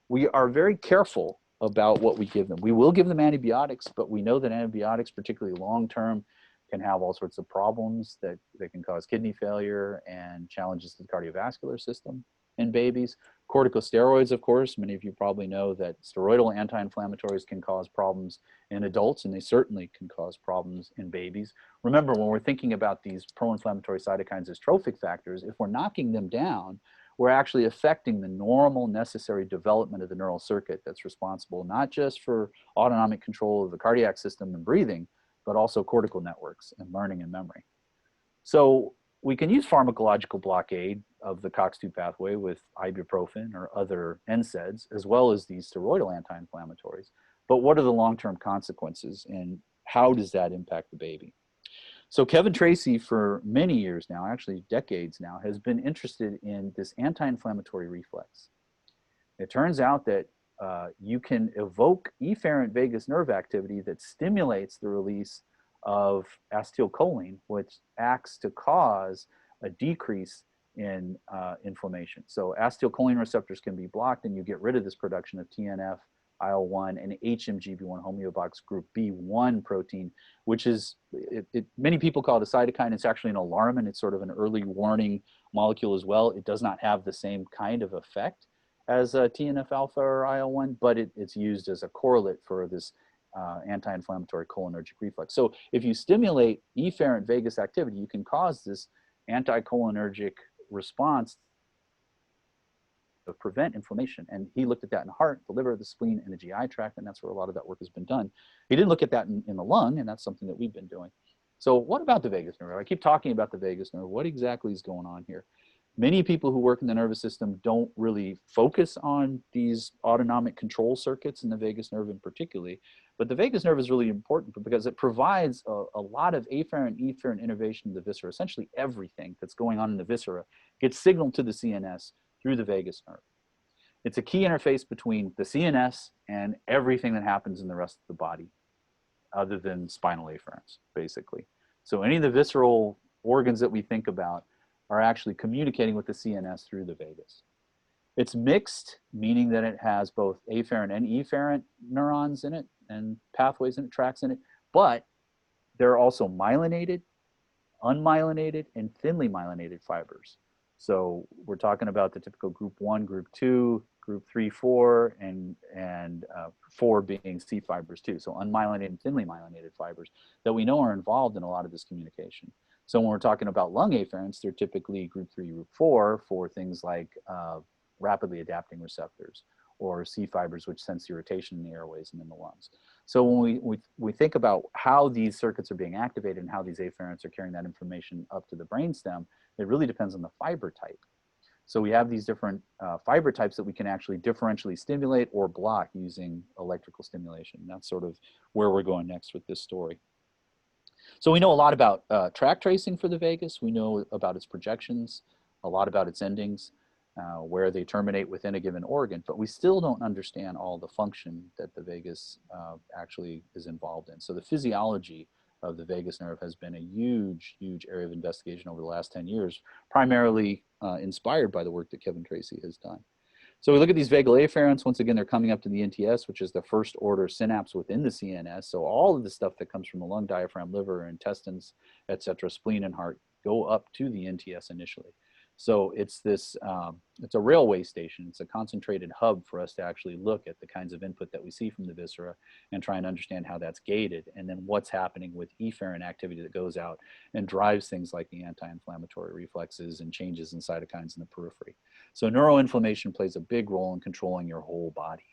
we are very careful about what we give them. We will give them antibiotics, but we know that antibiotics, particularly long-term, can have all sorts of problems that can cause kidney failure and challenges to the cardiovascular system in babies. Corticosteroids, of course, many of you probably know that steroidal anti-inflammatories can cause problems in adults, and they certainly can cause problems in babies. Remember, when we're thinking about these pro-inflammatory cytokines as trophic factors, if we're knocking them down, we're actually affecting the normal necessary development of the neural circuit that's responsible not just for autonomic control of the cardiac system and breathing, but also cortical networks and learning and memory. So we can use pharmacological blockade of the COX-2 pathway with ibuprofen or other NSAIDs, as well as these steroidal anti-inflammatories. But what are the long-term consequences, and how does that impact the baby? So Kevin Tracy, for many years now, actually decades now, has been interested in this anti-inflammatory reflex. It turns out that you can evoke efferent vagus nerve activity that stimulates the release of acetylcholine, which acts to cause a decrease in inflammation. So acetylcholine receptors can be blocked, and you get rid of this production of TNF, IL-1, and HMGB1 homeobox group B1 protein, which is, many people call it a cytokine. It's actually an alarmin. It's sort of an early warning molecule as well. It does not have the same kind of effect as TNF alpha or IL-1, but it's used as a correlate for this anti-inflammatory cholinergic reflex. So if you stimulate efferent vagus activity, you can cause this anticholinergic response to prevent inflammation. And he looked at that in the heart, the liver, the spleen, and the GI tract, and that's where a lot of that work has been done. He didn't look at that in the lung, and that's something that we've been doing. So what about the vagus nerve? I keep talking about the vagus nerve. What exactly is going on here? Many people who work in the nervous system don't really focus on these autonomic control circuits in the vagus nerve in particular, but the vagus nerve is really important because it provides a lot of afferent and efferent innervation in the viscera. Essentially everything that's going on in the viscera gets signaled to the CNS through the vagus nerve. It's a key interface between the CNS and everything that happens in the rest of the body, other than spinal afferents, basically. So any of the visceral organs that we think about are actually communicating with the CNS through the vagus. It's mixed, meaning that it has both afferent and efferent neurons in it and pathways in it, tracks in it, but there are also myelinated, unmyelinated, and thinly myelinated fibers. So we're talking about the typical group 1, group 2, group 3, 4, and 4 being C fibers too. So unmyelinated and thinly myelinated fibers that we know are involved in a lot of this communication. So when we're talking about lung afferents, they're typically group 3, group 4 for things like rapidly adapting receptors, or C fibers, which sense irritation in the airways and in the lungs. So when we think about how these circuits are being activated and how these afferents are carrying that information up to the brainstem, it really depends on the fiber type. So we have these different fiber types that we can actually differentially stimulate or block using electrical stimulation. That's sort of where we're going next with this story. So we know a lot about track tracing for the vagus. We know about its projections, a lot about its endings, where they terminate within a given organ, but we still don't understand all the function that the vagus actually is involved in. So the physiology of the vagus nerve has been a huge, huge area of investigation over the last 10 years, primarily inspired by the work that Kevin Tracy has done. So we look at these vagal afferents. Once again, they're coming up to the NTS, which is the first order synapse within the CNS. So all of the stuff that comes from the lung, diaphragm, liver, intestines, et cetera, spleen and heart, go up to the NTS initially. So it's this, it's a railway station. It's a concentrated hub for us to actually look at the kinds of input that we see from the viscera and try and understand how that's gated, and then what's happening with efferent activity that goes out and drives things like the anti-inflammatory reflexes and changes in cytokines in the periphery. So neuroinflammation plays a big role in controlling your whole body.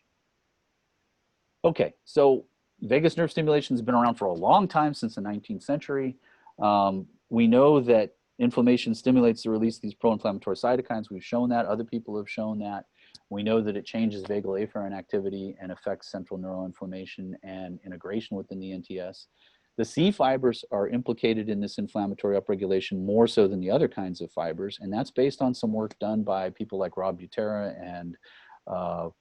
Okay, so vagus nerve stimulation has been around for a long time, since the 19th century. We know that inflammation stimulates the release of these pro-inflammatory cytokines. We've shown that. Other people have shown that. We know that it changes vagal afferent activity and affects central neuroinflammation and integration within the NTS. The C fibers are implicated in this inflammatory upregulation more so than the other kinds of fibers, and that's based on some work done by people like Rob Butera and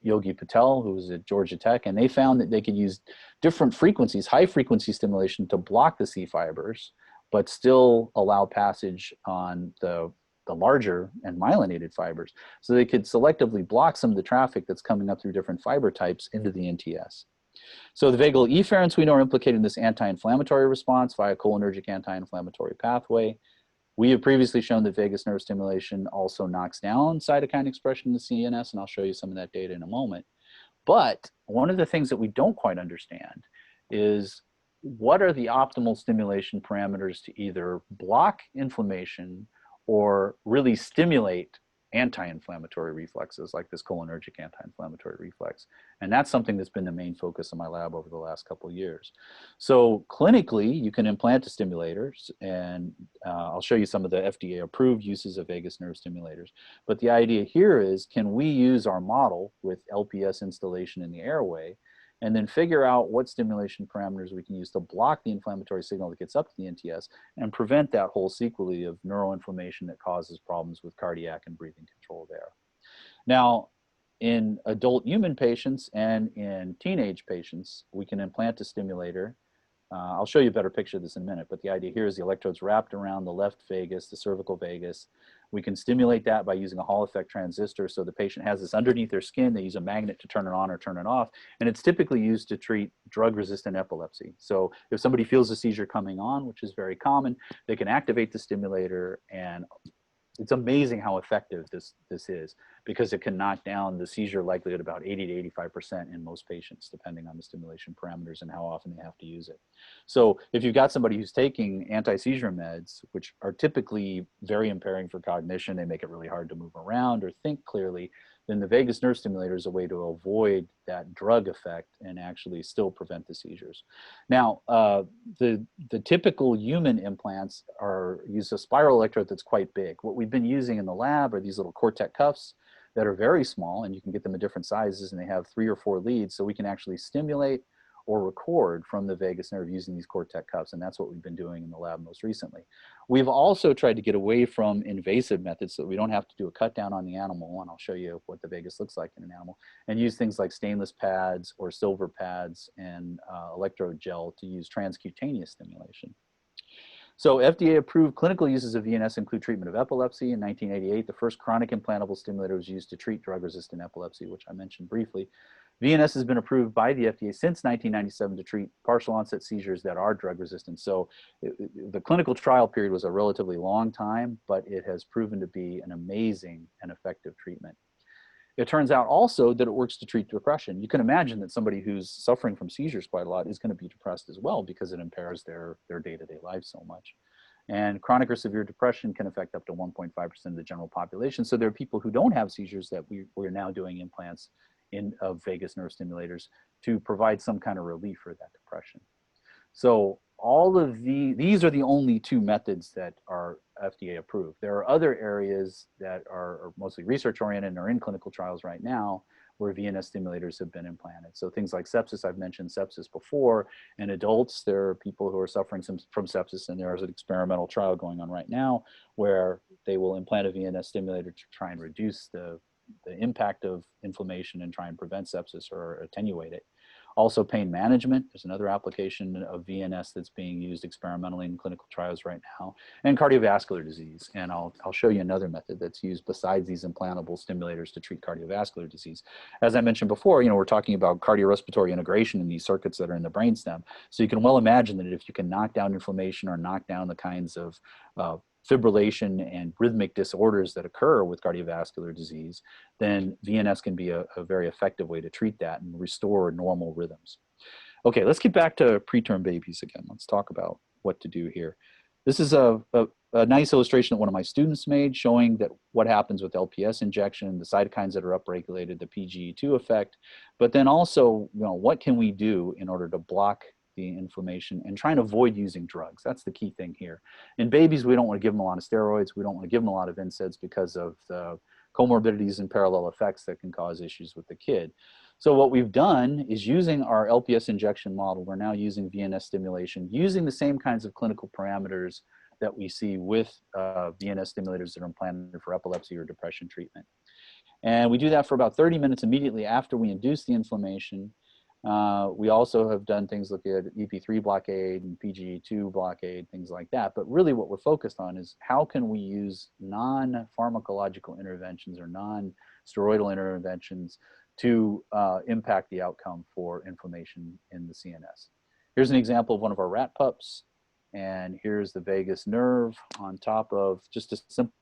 Yogi Patel, who was at Georgia Tech, and they found that they could use different frequencies, high frequency stimulation, to block the C fibers, but still allow passage on the larger and myelinated fibers. So they could selectively block some of the traffic that's coming up through different fiber types into the NTS. So the vagal efferents we know are implicated in this anti-inflammatory response via cholinergic anti-inflammatory pathway. We have previously shown that vagus nerve stimulation also knocks down cytokine expression in the CNS, and I'll show you some of that data in a moment. But one of the things that we don't quite understand is, what are the optimal stimulation parameters to either block inflammation or really stimulate anti-inflammatory reflexes like this cholinergic anti-inflammatory reflex? And that's something that's been the main focus of my lab over the last couple of years. So clinically, you can implant a stimulator, and I'll show you some of the FDA approved uses of vagus nerve stimulators. But the idea here is, can we use our model with LPS installation in the airway and then figure out what stimulation parameters we can use to block the inflammatory signal that gets up to the NTS and prevent that whole sequelae of neuroinflammation that causes problems with cardiac and breathing control there. Now, in adult human patients and in teenage patients, we can implant a stimulator. I'll show you a better picture of this in a minute, but the idea here is the electrode's wrapped around the left vagus, the cervical vagus. We can stimulate that by using a Hall effect transistor. So the patient has this underneath their skin. They use a magnet to turn it on or turn it off. And it's typically used to treat drug-resistant epilepsy. So if somebody feels a seizure coming on, which is very common, they can activate the stimulator, and it's amazing how effective this is, because it can knock down the seizure likelihood about 80 to 85% in most patients, depending on the stimulation parameters and how often they have to use it. So if you've got somebody who's taking anti-seizure meds, which are typically very impairing for cognition, they make it really hard to move around or think clearly, then the vagus nerve stimulator is a way to avoid that drug effect and actually still prevent the seizures. Now, the typical human implants use a spiral electrode that's quite big. What we've been using in the lab are these little Cortec cuffs that are very small, and you can get them in different sizes, and they have 3 or 4 leads, so we can actually stimulate or record from the vagus nerve using these Cortec cuffs, and that's what we've been doing in the lab most recently. We've also tried to get away from invasive methods so that we don't have to do a cut down on the animal, and I'll show you what the vagus looks like in an animal, and use things like stainless pads or silver pads and electrode gel to use transcutaneous stimulation. So FDA approved clinical uses of VNS include treatment of epilepsy. In 1988, the first chronic implantable stimulator was used to treat drug-resistant epilepsy, which I mentioned briefly. VNS has been approved by the FDA since 1997 to treat partial onset seizures that are drug resistant. So the clinical trial period was a relatively long time, but it has proven to be an amazing and effective treatment. It turns out also that it works to treat depression. You can imagine that somebody who's suffering from seizures quite a lot is going to be depressed as well, because it impairs their day-to-day life so much. And chronic or severe depression can affect up to 1.5% of the general population. So there are people who don't have seizures that we're now doing implants of vagus nerve stimulators to provide some kind of relief for that depression. So all of these are the only 2 methods that are FDA approved. There are other areas that are mostly research oriented and are in clinical trials right now where VNS stimulators have been implanted. So things like sepsis, I've mentioned sepsis before. In adults, there are people who are suffering from sepsis, and there is an experimental trial going on right now where they will implant a VNS stimulator to try and reduce the impact of inflammation and try and prevent sepsis or attenuate it. Also, pain management is another application of VNS that's being used experimentally in clinical trials right now, and cardiovascular disease. And I'll show you another method that's used besides these implantable stimulators to treat cardiovascular disease. As I mentioned before, we're talking about cardiorespiratory integration in these circuits that are in the brainstem. So you can well imagine that if you can knock down inflammation or knock down the kinds of fibrillation and rhythmic disorders that occur with cardiovascular disease, then VNS can be a very effective way to treat that and restore normal rhythms. Okay, let's get back to preterm babies again. Let's talk about what to do here. This is a nice illustration that one of my students made showing that what happens with LPS injection, the cytokines that are upregulated, the PGE2 effect, but then also, what can we do in order to block the inflammation and try and avoid using drugs? That's the key thing here. In babies, we don't want to give them a lot of steroids. We don't want to give them a lot of NSAIDs because of the comorbidities and parallel effects that can cause issues with the kid. So what we've done is using our LPS injection model, we're now using VNS stimulation, using the same kinds of clinical parameters that we see with VNS stimulators that are implanted for epilepsy or depression treatment. And we do that for about 30 minutes immediately after we induce the inflammation. We also have done things like EP3 blockade and PGE2 blockade, things like that. But really what we're focused on is how can we use non-pharmacological interventions or non-steroidal interventions to impact the outcome for inflammation in the CNS. Here's an example of one of our rat pups. And here's the vagus nerve on top of just a simple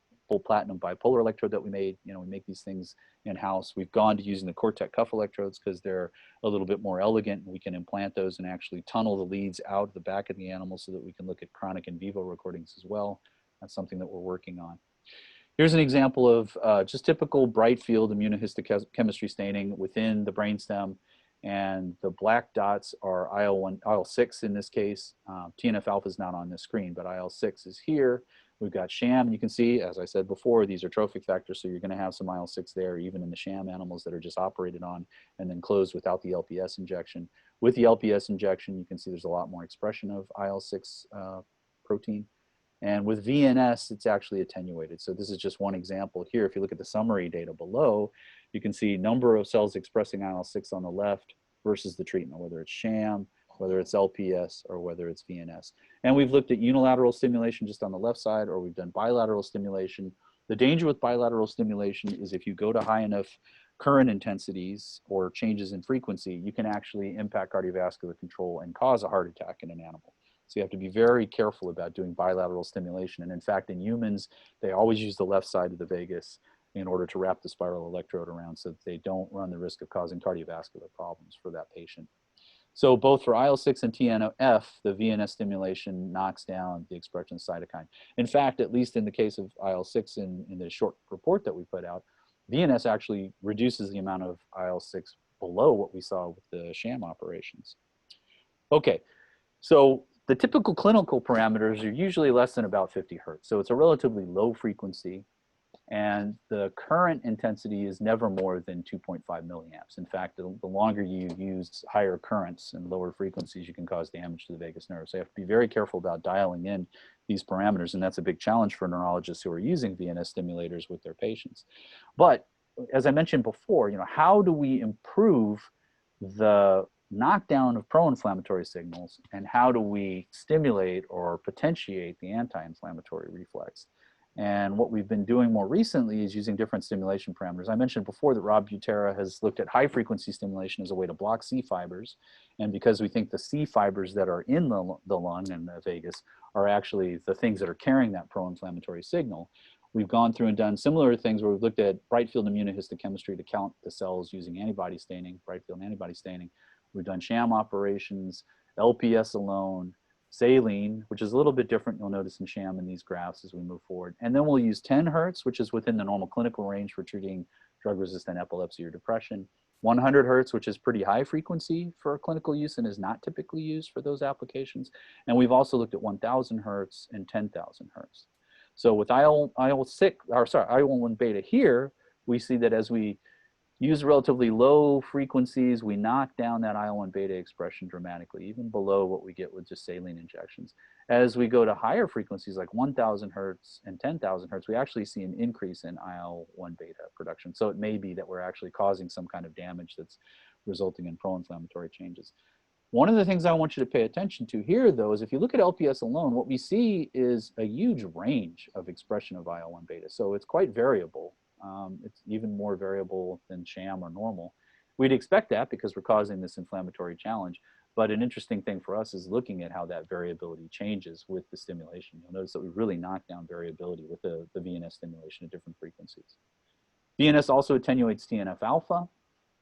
platinum bipolar electrode that we made. We make these things in-house. We've gone to using the Cortec cuff electrodes because they're a little bit more elegant. We can implant those and actually tunnel the leads out the back of the animal so that we can look at chronic in vivo recordings as well. That's something that we're working on. Here's an example of just typical bright field immunohistochemistry staining within the brainstem. And the black dots are IL-6 in this case. TNF-alpha is not on this screen, but IL-6 is here. We've got sham. You can see, as I said before, these are trophic factors, so you're going to have some IL-6 there, even in the sham animals that are just operated on and then closed without the LPS injection. With the LPS injection, you can see there's a lot more expression of IL-6 protein. And with VNS, it's actually attenuated. So this is just one example here. If you look at the summary data below, you can see number of cells expressing IL-6 on the left versus the treatment, whether it's sham, whether it's LPS, or whether it's VNS. And we've looked at unilateral stimulation just on the left side, or we've done bilateral stimulation. The danger with bilateral stimulation is if you go to high enough current intensities or changes in frequency, you can actually impact cardiovascular control and cause a heart attack in an animal. So you have to be very careful about doing bilateral stimulation. And in fact, in humans, they always use the left side of the vagus in order to wrap the spiral electrode around so that they don't run the risk of causing cardiovascular problems for that patient. So both for IL-6 and TNF, the VNS stimulation knocks down the expression of cytokine. In fact, at least in the case of IL-6 in the short report that we put out, VNS actually reduces the amount of IL-6 below what we saw with the sham operations. Okay, so the typical clinical parameters are usually less than about 50 hertz. So it's a relatively low frequency. And the current intensity is never more than 2.5 milliamps. In fact, the longer you use higher currents and lower frequencies, you can cause damage to the vagus nerve. So you have to be very careful about dialing in these parameters. And that's a big challenge for neurologists who are using VNS stimulators with their patients. But as I mentioned before, how do we improve the knockdown of pro-inflammatory signals, and how do we stimulate or potentiate the anti-inflammatory reflex? And what we've been doing more recently is using different stimulation parameters. I mentioned before that Rob Butera has looked at high frequency stimulation as a way to block C fibers. And because we think the C fibers that are in the lung and the vagus are actually the things that are carrying that pro-inflammatory signal, we've gone through and done similar things where we've looked at bright field immunohistochemistry to count the cells using antibody staining, bright field antibody staining. We've done sham operations, LPS alone, saline, which is a little bit different, you'll notice in sham in these graphs as we move forward. And then we'll use 10 hertz, which is within the normal clinical range for treating drug-resistant epilepsy or depression. 100 hertz, which is pretty high frequency for clinical use and is not typically used for those applications. And we've also looked at 1000 hertz and 10,000 hertz. So with IL-1 beta here, we see that as we use relatively low frequencies, we knock down that IL-1 beta expression dramatically, even below what we get with just saline injections. As we go to higher frequencies like 1000 hertz and 10,000 hertz, we actually see an increase in IL-1 beta production. So it may be that we're actually causing some kind of damage that's resulting in pro-inflammatory changes. One of the things I want you to pay attention to here, though, is if you look at LPS alone, what we see is a huge range of expression of IL-1 beta. So it's quite variable. It's even more variable than sham or normal. We'd expect that because we're causing this inflammatory challenge. But an interesting thing for us is looking at how that variability changes with the stimulation. You'll notice that we really knock down variability with the VNS stimulation at different frequencies. VNS also attenuates TNF alpha.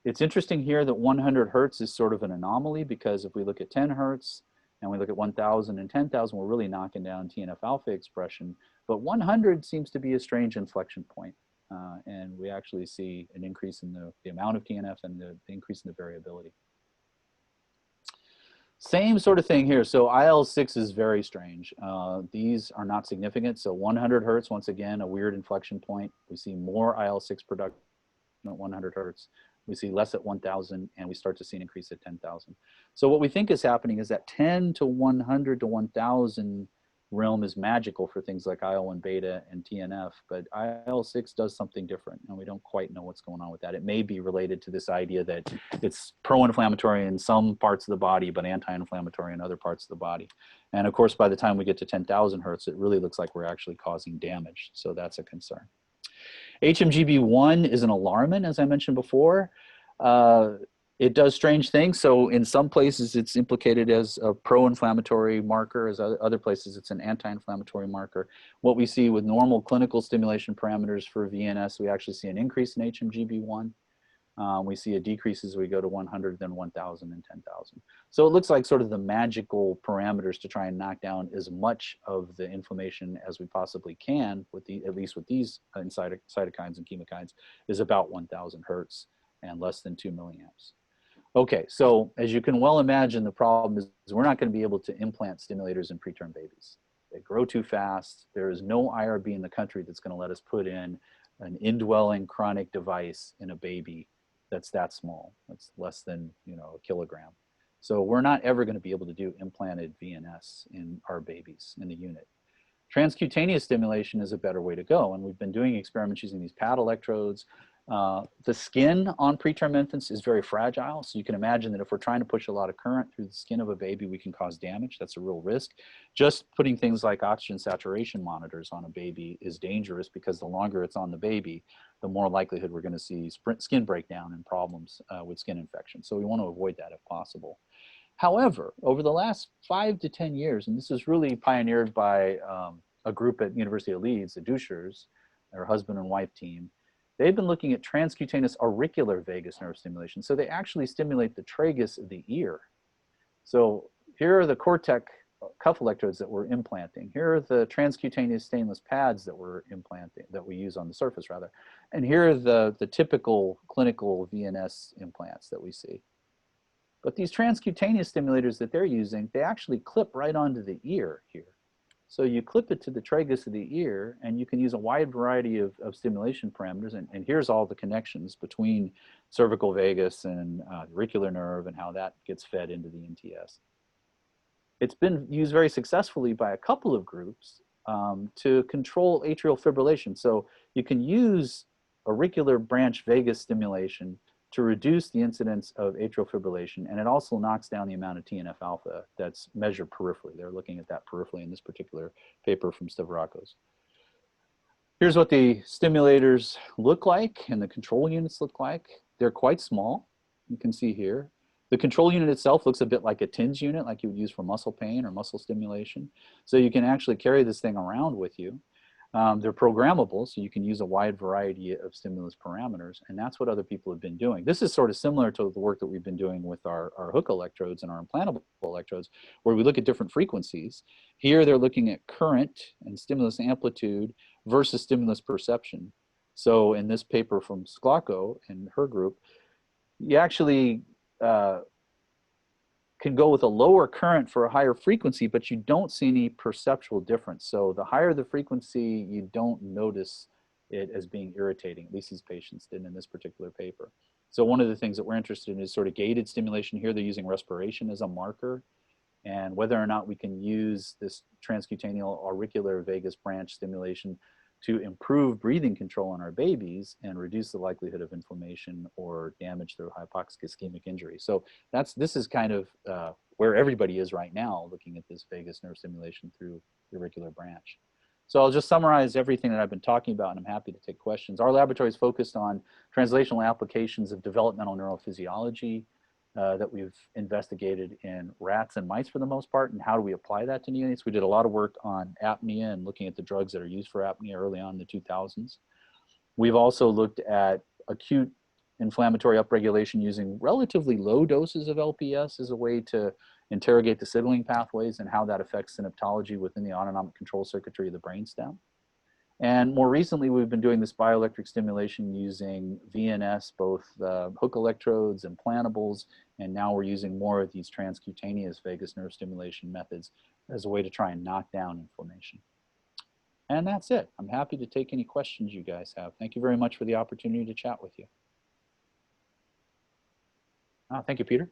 It's interesting here that 100 hertz is sort of an anomaly, because if we look at 10 hertz and we look at 1,000 and 10,000, we're really knocking down TNF alpha expression. But 100 seems to be a strange inflection point. And we actually see an increase in the amount of TNF and the increase in the variability. Same sort of thing here. So IL-6 is very strange. These are not significant. So 100 hertz, once again, a weird inflection point. We see more IL-6 production at 100 hertz. We see less at 1,000, and we start to see an increase at 10,000. So what we think is happening is that 10 to 100 to 1,000 realm is magical for things like IL-1 beta and TNF, but IL-6 does something different, and we don't quite know what's going on with that. It may be related to this idea that it's pro-inflammatory in some parts of the body, but anti-inflammatory in other parts of the body. And of course, by the time we get to 10,000 hertz, it really looks like we're actually causing damage. So that's a concern. HMGB1 is an alarmin, as I mentioned before. It does strange things. So in some places, it's implicated as a pro-inflammatory marker. As other places, it's an anti-inflammatory marker. What we see with normal clinical stimulation parameters for VNS, we actually see an increase in HMGB1. We see a decrease as we go to 100, then 1,000 and 10,000. So it looks like sort of the magical parameters to try and knock down as much of the inflammation as we possibly can, with at least with these cytokines and chemokines, is about 1,000 hertz and less than 2 milliamps. Okay, so as you can well imagine, the problem is we're not going to be able to implant stimulators in preterm babies. They grow too fast. There is no IRB in the country that's going to let us put in an indwelling chronic device in a baby that's that small. That's less than, a kilogram. So we're not ever going to be able to do implanted VNS in our babies in the unit. Transcutaneous stimulation is a better way to go, and we've been doing experiments using these pad electrodes. The skin on preterm infants is very fragile, so you can imagine that if we're trying to push a lot of current through the skin of a baby, we can cause damage. That's a real risk. Just putting things like oxygen saturation monitors on a baby is dangerous, because the longer it's on the baby, the more likelihood we're going to see skin breakdown and problems with skin infection. So we want to avoid that if possible. However, over the last 5 to 10 years, and this was really pioneered by a group at University of Leeds, the Duchers, their husband and wife team, they've been looking at transcutaneous auricular vagus nerve stimulation. So they actually stimulate the tragus of the ear. So here are the Cortec cuff electrodes that we're implanting. Here are the transcutaneous stainless pads that we're implanting, that we use on the surface rather. And here are the typical clinical VNS implants that we see. But these transcutaneous stimulators that they're using, they actually clip right onto the ear here. So you clip it to the tragus of the ear, and you can use a wide variety of stimulation parameters. And here's all the connections between cervical vagus and auricular nerve and how that gets fed into the NTS. It's been used very successfully by a couple of groups to control atrial fibrillation. So you can use auricular branch vagus stimulation to reduce the incidence of atrial fibrillation, and it also knocks down the amount of TNF alpha that's measured peripherally. They're looking at that peripherally in this particular paper from Stavrakos. Here's what the stimulators look like and the control units look like. They're quite small, you can see here. The control unit itself looks a bit like a TINS unit, like you would use for muscle pain or muscle stimulation. So you can actually carry this thing around with you. They're programmable, so you can use a wide variety of stimulus parameters, and that's what other people have been doing. This is sort of similar to the work that we've been doing with our hook electrodes and our implantable electrodes, where we look at different frequencies. Here they're looking at current and stimulus amplitude versus stimulus perception. So in this paper from Sklako and her group, you actually can go with a lower current for a higher frequency, but you don't see any perceptual difference. So the higher the frequency, you don't notice it as being irritating. At least these patients did in this particular paper. So one of the things that we're interested in is sort of gated stimulation. Here they're using respiration as a marker, and whether or not we can use this transcutaneous auricular vagus branch stimulation to improve breathing control on our babies and reduce the likelihood of inflammation or damage through hypoxic ischemic injury. So this is kind of where everybody is right now, looking at this vagus nerve stimulation through the auricular branch. So I'll just summarize everything that I've been talking about, and I'm happy to take questions. Our laboratory is focused on translational applications of developmental neurophysiology. that we've investigated in rats and mice for the most part, and how do we apply that to neonates. We did a lot of work on apnea and looking at the drugs that are used for apnea early on in the 2000s. We've also looked at acute inflammatory upregulation using relatively low doses of LPS as a way to interrogate the signaling pathways and how that affects synaptology within the autonomic control circuitry of the brainstem. And more recently, we've been doing this bioelectric stimulation using VNS, both hook electrodes, implantables, and now we're using more of these transcutaneous vagus nerve stimulation methods as a way to try and knock down inflammation. And that's it. I'm happy to take any questions you guys have. Thank you very much for the opportunity to chat with you. Thank you, Peter.